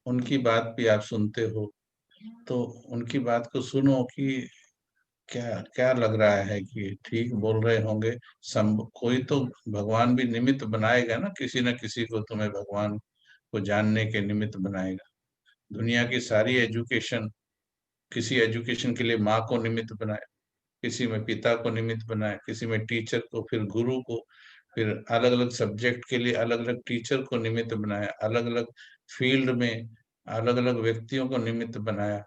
[SPEAKER 1] उनकी बात भी आप सुनते हो तो उनकी बात को सुनो कि क्या क्या लग रहा है कि ठीक बोल रहे होंगे। कोई तो भगवान भी निमित्त बनाएगा ना, किसी न किसी को तुम्हें भगवान को जानने के निमित्त बनाएगा। दुनिया की सारी एजुकेशन, किसी एजुकेशन के लिए माँ को निमित्त बनाए, किसी में पिता को निमित्त बनाए, किसी में टीचर को, फिर गुरु को, फिर अलग अलग सब्जेक्ट के लिए अलग अलग टीचर को निमित्त बनाया, अलग अलग फील्ड में अलग अलग व्यक्तियों को निमित्त बनाया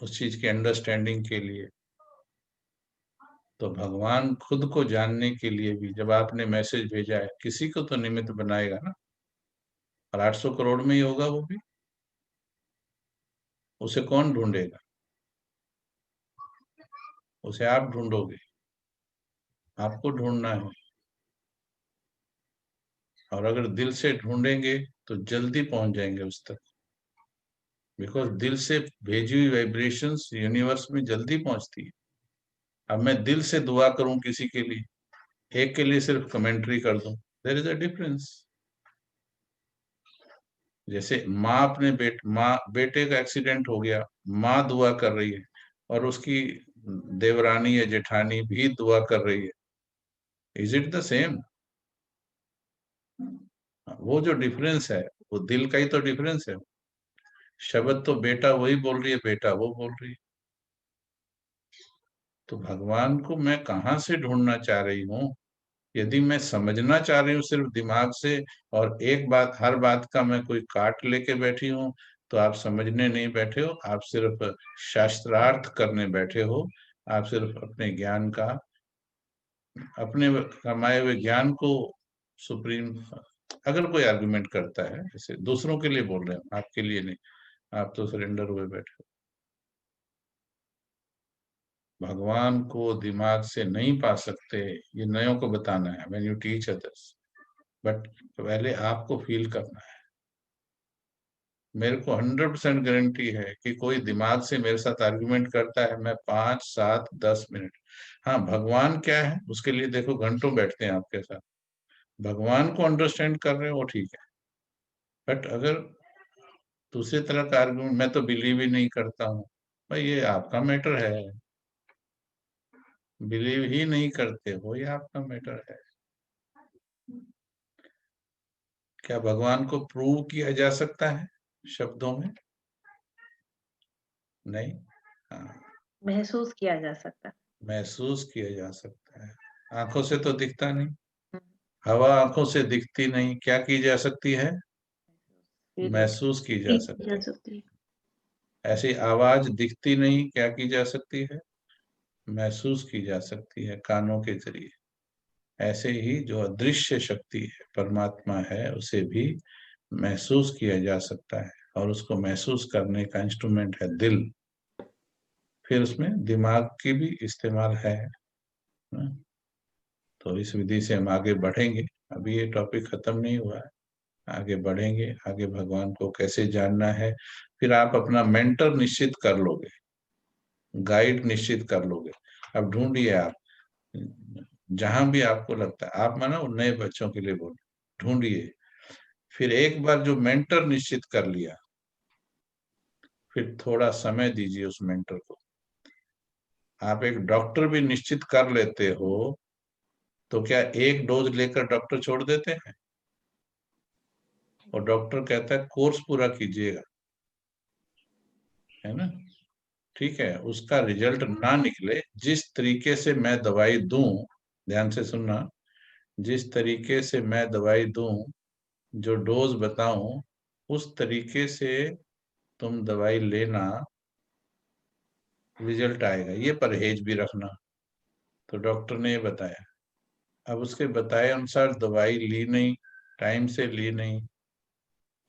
[SPEAKER 1] उस चीज की अंडरस्टैंडिंग के लिए। तो भगवान खुद को जानने के लिए भी जब आपने मैसेज भेजा है, किसी को तो निमित्त बनाएगा ना। और 800 करोड़ में ही होगा वो भी। उसे कौन ढूंढेगा? उसे आप ढूंढोगे, आपको ढूंढना है। और अगर दिल से ढूंढेंगे तो जल्दी पहुंच जाएंगे उस तक, बिकॉज दिल से भेजी हुई वाइब्रेशंस यूनिवर्स में जल्दी पहुंचती है। अब मैं दिल से दुआ करूं किसी के लिए, एक के लिए सिर्फ कमेंट्री कर दूं, देयर इज अ डिफरेंस। जैसे माँ अपने बेटे का एक्सीडेंट हो गया, माँ दुआ कर रही है और उसकी देवरानी या जेठानी भी दुआ कर रही है। Is it the same? वो जो डिफरेंस है वो दिल का ही तो डिफरेंस है। शब्द तो बेटा वही बोल रही है, बेटा वो बोल रही है। तो भगवान को मैं कहाँ से ढूंढना चाह रही हूँ? यदि मैं समझना चाह रही हूँ सिर्फ दिमाग से, और एक बात, हर बात का मैं कोई काट लेके बैठी हूँ, तो आप समझने नहीं बैठे हो, आप सिर्फ शास्त्रार्थ करने बैठे हो। आप सिर्फ अपने ज्ञान का, अपने कमाए हुए ज्ञान को सुप्रीम, अगर कोई आर्गुमेंट करता है, जैसे दूसरों के लिए बोल रहे हैं, आपके लिए नहीं, आप तो सरेंडर हुए बैठे हो। भगवान को दिमाग से नहीं पा सकते, ये नयों को बताना है, when you teach others. But पहले आपको फील करना है। मेरे को 100% गारंटी है कि कोई दिमाग से मेरे साथ आर्गुमेंट करता है, मैं 5, 7, 10 मिनट, हाँ भगवान क्या है उसके लिए देखो घंटों बैठते हैं आपके साथ। भगवान को अंडरस्टैंड कर रहे हो ठीक है, बट अगर दूसरी तरह का आर्गुमेंट, मैं तो बिलीव ही नहीं करता हूँ, भाई ये आपका मैटर है। बिलीव ही नहीं करते हो, ये आपका मैटर है। क्या भगवान को प्रूव किया जा सकता है शब्दों में? नहीं। हाँ,
[SPEAKER 9] महसूस किया जा सकता है।
[SPEAKER 1] महसूस किया जा सकता है। आंखों से तो दिखता नहीं,
[SPEAKER 9] हम्म,
[SPEAKER 1] हवा आंखों से दिखती नहीं, क्या की जा सकती है?
[SPEAKER 9] feel
[SPEAKER 1] महसूस की जा
[SPEAKER 10] ठीक
[SPEAKER 1] सकती
[SPEAKER 10] जा
[SPEAKER 1] है।
[SPEAKER 10] सकती है।
[SPEAKER 1] ऐसी आवाज दिखती नहीं, क्या की जा सकती है? महसूस की जा सकती है कानों के जरिए। ऐसे ही जो अदृश्य शक्ति है, परमात्मा है, उसे भी महसूस किया जा सकता है, और उसको महसूस करने का इंस्ट्रूमेंट है दिल। फिर उसमें दिमाग की भी इस्तेमाल है ना? तो इस विधि से हम आगे बढ़ेंगे। अभी ये टॉपिक खत्म नहीं हुआ है, आगे बढ़ेंगे। आगे भगवान को कैसे जानना है, फिर आप अपना मेंटर निश्चित कर लोगे, गाइड निश्चित कर लोगे। अब ढूंढिए आप, जहां भी आपको लगता है, आप मानो नए बच्चों के लिए बोल, ढूंढिए। फिर एक बार जो मेंटर निश्चित कर लिया, फिर थोड़ा समय दीजिए उस मेंटर को। आप एक डॉक्टर भी निश्चित कर लेते हो, तो क्या एक डोज लेकर डॉक्टर छोड़ देते हैं? और डॉक्टर कहता है कोर्स पूरा कीजिएगा, है ना? ठीक है, उसका रिजल्ट ना निकले, जिस तरीके से मैं दवाई दूं, ध्यान से सुनना, जिस तरीके से मैं दवाई दूं, जो डोज बताऊं, उस तरीके से तुम दवाई लेना, रिजल्ट आएगा। ये परहेज भी रखना। तो डॉक्टर ने ये बताया, अब उसके बताए अनुसार दवाई ली नहीं, टाइम से ली नहीं,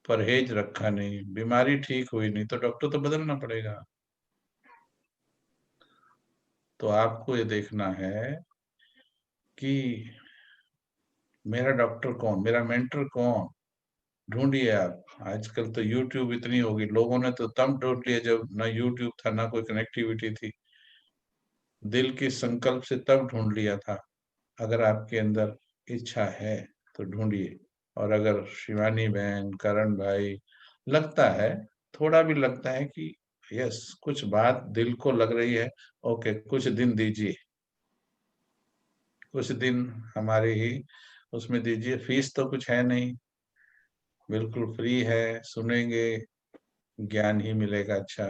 [SPEAKER 1] परहेज रखा नहीं, बीमारी ठीक हुई नहीं, तो डॉक्टर तो बदलना पड़ेगा। तो आपको ये देखना है कि मेरा डॉक्टर कौन, मेरा मेंटर कौन। ढूंढिए आप। आजकल तो यूट्यूब इतनी होगी, लोगों ने तो तब ढूंढ लिया जब ना यूट्यूब था, ना कोई कनेक्टिविटी थी। दिल के संकल्प से तब ढूंढ लिया था। अगर आपके अंदर इच्छा है तो ढूंढिए। और अगर शिवानी बहन, करण भाई, लगता है, थोड़ा भी लगता है कि यस, कुछ बात दिल को लग रही है, ओके, कुछ दिन दीजिए, कुछ दिन हमारे ही उसमें दीजिए। फीस तो कुछ है नहीं, बिल्कुल फ्री है, सुनेंगे, ज्ञान ही मिलेगा। अच्छा,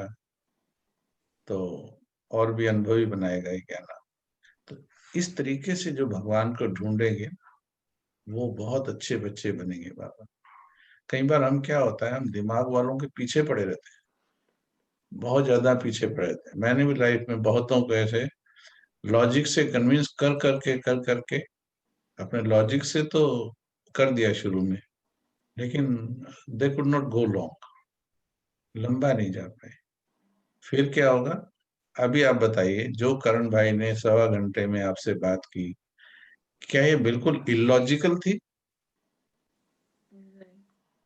[SPEAKER 1] तो और भी अनुभवी बनाएगा ये ज्ञान। तो इस तरीके से जो भगवान को ढूंढेंगे, वो बहुत अच्छे बच्चे बनेंगे बाबा। कई बार हम, क्या होता है, हम दिमाग वालों के पीछे पड़े रहते हैं, बहुत ज्यादा पीछे पड़े रहते हैं। मैंने भी लाइफ में बहुतों को ऐसे लॉजिक से कन्विंस कर करके अपने लॉजिक से तो कर दिया शुरू में, लेकिन दे कुड नॉट गो लॉन्ग, लंबा नहीं जा पाए। फिर क्या होगा? अभी आप बताइए, जो करण भाई ने 1.25 घंटे में आपसे बात की, क्या ये बिल्कुल इलॉजिकल थी,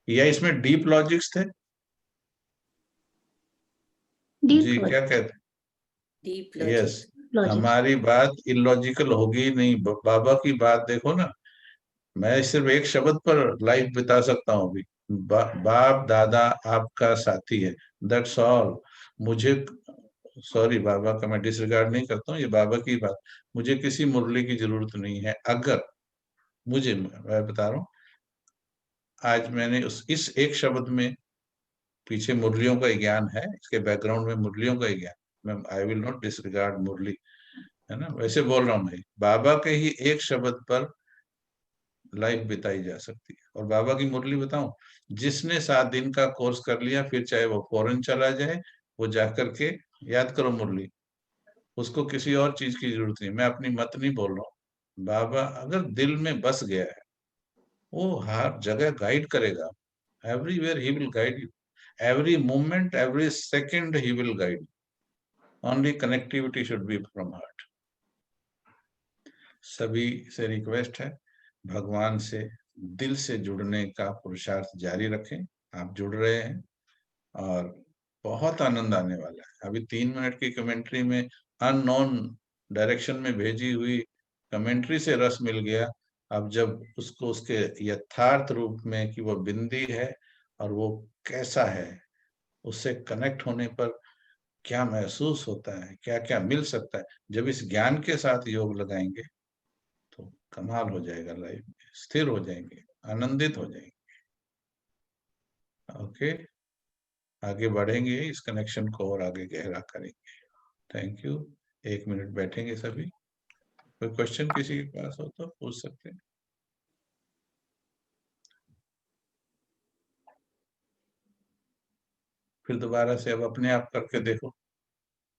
[SPEAKER 1] या इसमें डीप लॉजिक्स थे?
[SPEAKER 10] डीप
[SPEAKER 1] जी, क्या कहते?
[SPEAKER 2] Deep
[SPEAKER 1] yes,
[SPEAKER 2] logic.
[SPEAKER 10] लॉजिक्स।
[SPEAKER 1] हमारी बात इलॉजिकल होगी ही नहीं। बाबा की बात देखो ना, मैं सिर्फ एक शब्द पर लाइफ बिता सकता हूँ अभी। बाप दादा आपका साथी है, दैट्स ऑल। मुझे, सॉरी, बाबा का मैं डिसरिगार्ड नहीं करता हूँ, ये बाबा की बात। मुझे किसी मुरली की जरूरत नहीं है। अगर मुझे, मैं बता रहा हूँ, आज मैंने उस इस एक शब्द में, पीछे मुरलियों का ही ज्ञान है, इसके बैकग्राउंड में मुरलियों का ही ज्ञान, मैं आई विल नॉट डिसरिगार्ड मुरली, है ना, वैसे बोल रहा हूँ भाई। बाबा के ही एक शब्द पर लाइफ बिताई जा सकती है। और बाबा की मुरली बताऊं, जिसने 7 दिन का कोर्स कर लिया, फिर चाहे वो फॉरेन चला जाए, वो जाकर के याद करो मुरली, उसको किसी और चीज की जरूरत नहीं। मैं अपनी मत नहीं बोल रहा हूँ। बाबा अगर दिल में बस गया है, वो हर जगह गाइड करेगा। Everywhere he will guide you, every moment, every second he will guide. Only connectivity should be from heart. सभी से रिक्वेस्ट है, भगवान से दिल से जुड़ने का पुरुषार्थ जारी रखें। आप जुड़ रहे हैं और बहुत आनंद आने वाला है। अभी 3 मिनट की कमेंट्री में अननोन डायरेक्शन में भेजी हुई कमेंट्री से रस मिल गया। अब जब उसको उसके यथार्थ रूप में, कि वो बिंदी है और वो कैसा है, उससे कनेक्ट होने पर क्या महसूस होता है, क्या क्या मिल सकता है, जब इस ज्ञान के साथ योग लगाएंगे, तो कमाल हो जाएगा लाइफ में। स्थिर हो जाएंगे, आनंदित हो जाएंगे। ओके, आगे बढ़ेंगे, इस कनेक्शन को और आगे गहरा करेंगे। Thank you. 1 मिनट बैठेंगे सभी। कोई क्वेश्चन किसी के पास हो तो पूछ सकते हैं। फिर दोबारा से अब अपने आप करके देखो,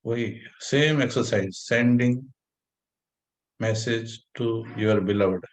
[SPEAKER 1] वही same exercise, sending message to your beloved.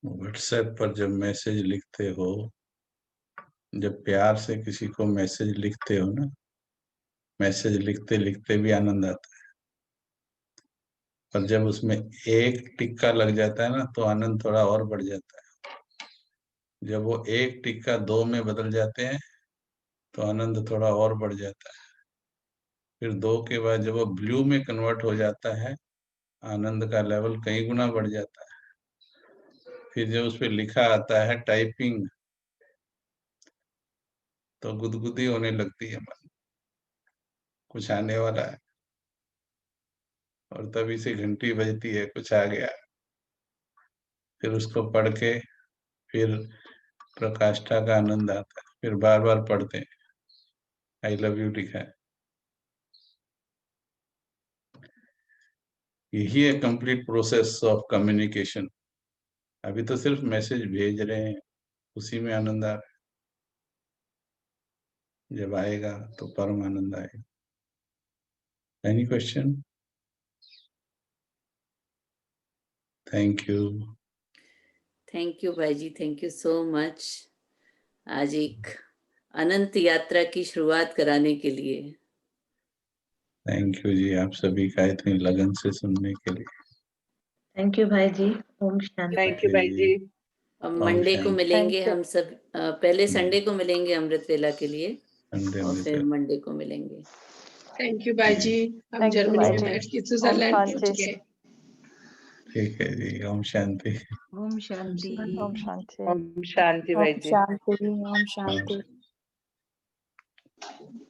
[SPEAKER 1] WhatsApp पर जब मैसेज लिखते हो, जब प्यार से किसी को मैसेज लिखते हो ना, मैसेज लिखते लिखते भी आनंद आता है। और जब उसमें एक टिक्का लग जाता है ना, तो आनंद थोड़ा और बढ़ जाता है। जब वो एक टिक्का 2 में बदल जाते हैं तो आनंद थोड़ा और बढ़ जाता है। फिर 2 के बाद जब वो ब्लू में कन्वर्ट हो जाता है, आनंद का लेवल कई गुना बढ़ जाता है। फिर जब उस पर लिखा आता है टाइपिंग, तो गुदगुदी होने लगती है मन, कुछ आने वाला है। और तभी से घंटी बजती है, कुछ आ गया। फिर उसको पढ़ के फिर प्रकाष्ठा का आनंद आता है। फिर बार बार पढ़ते हैं, आई लव यू लिखा है। यही है कंप्लीट प्रोसेस ऑफ कम्युनिकेशन। अभी तो सिर्फ मैसेज भेज रहे हैं, उसी में आनंद आ रहा है। जब आएगा तो परम आनंद आएगा। Any question? Thank you.
[SPEAKER 2] Thank you भाई जी, थैंक यू सो मच। आज एक अनंत यात्रा की शुरुआत कराने के लिए
[SPEAKER 1] थैंक यू जी, आप सभी का इतनी लगन से सुनने के लिए।
[SPEAKER 9] थैंक यू भाई जी। ओम शांति।
[SPEAKER 6] थैंक यू भाई जी।
[SPEAKER 2] अब
[SPEAKER 1] ओम
[SPEAKER 2] मंडे को
[SPEAKER 1] शांति।
[SPEAKER 2] मिलेंगे हम सब। पहले
[SPEAKER 1] हम्म।
[SPEAKER 2] संडे को मिलेंगे अमृत वेला के लिए,
[SPEAKER 1] संडे
[SPEAKER 2] और
[SPEAKER 1] में
[SPEAKER 2] फिर
[SPEAKER 1] चल।
[SPEAKER 2] मंडे को मिलेंगे।
[SPEAKER 8] थैंक यू भाई जी। हम
[SPEAKER 4] Thank you,
[SPEAKER 8] जर्मनी
[SPEAKER 4] भाई
[SPEAKER 8] में
[SPEAKER 4] जी।
[SPEAKER 8] बैठ के
[SPEAKER 4] ओम
[SPEAKER 8] स्विट्जरलैंड पहुंच
[SPEAKER 4] शांति।
[SPEAKER 8] गए।
[SPEAKER 1] ठीक है जी, ओम शांति।
[SPEAKER 7] ओम शांति।
[SPEAKER 4] ओम शांति।
[SPEAKER 6] ओम शांति भाई
[SPEAKER 4] ओम
[SPEAKER 6] जी।
[SPEAKER 4] शांति। ओम
[SPEAKER 1] ओम
[SPEAKER 4] शांति।
[SPEAKER 1] शांति।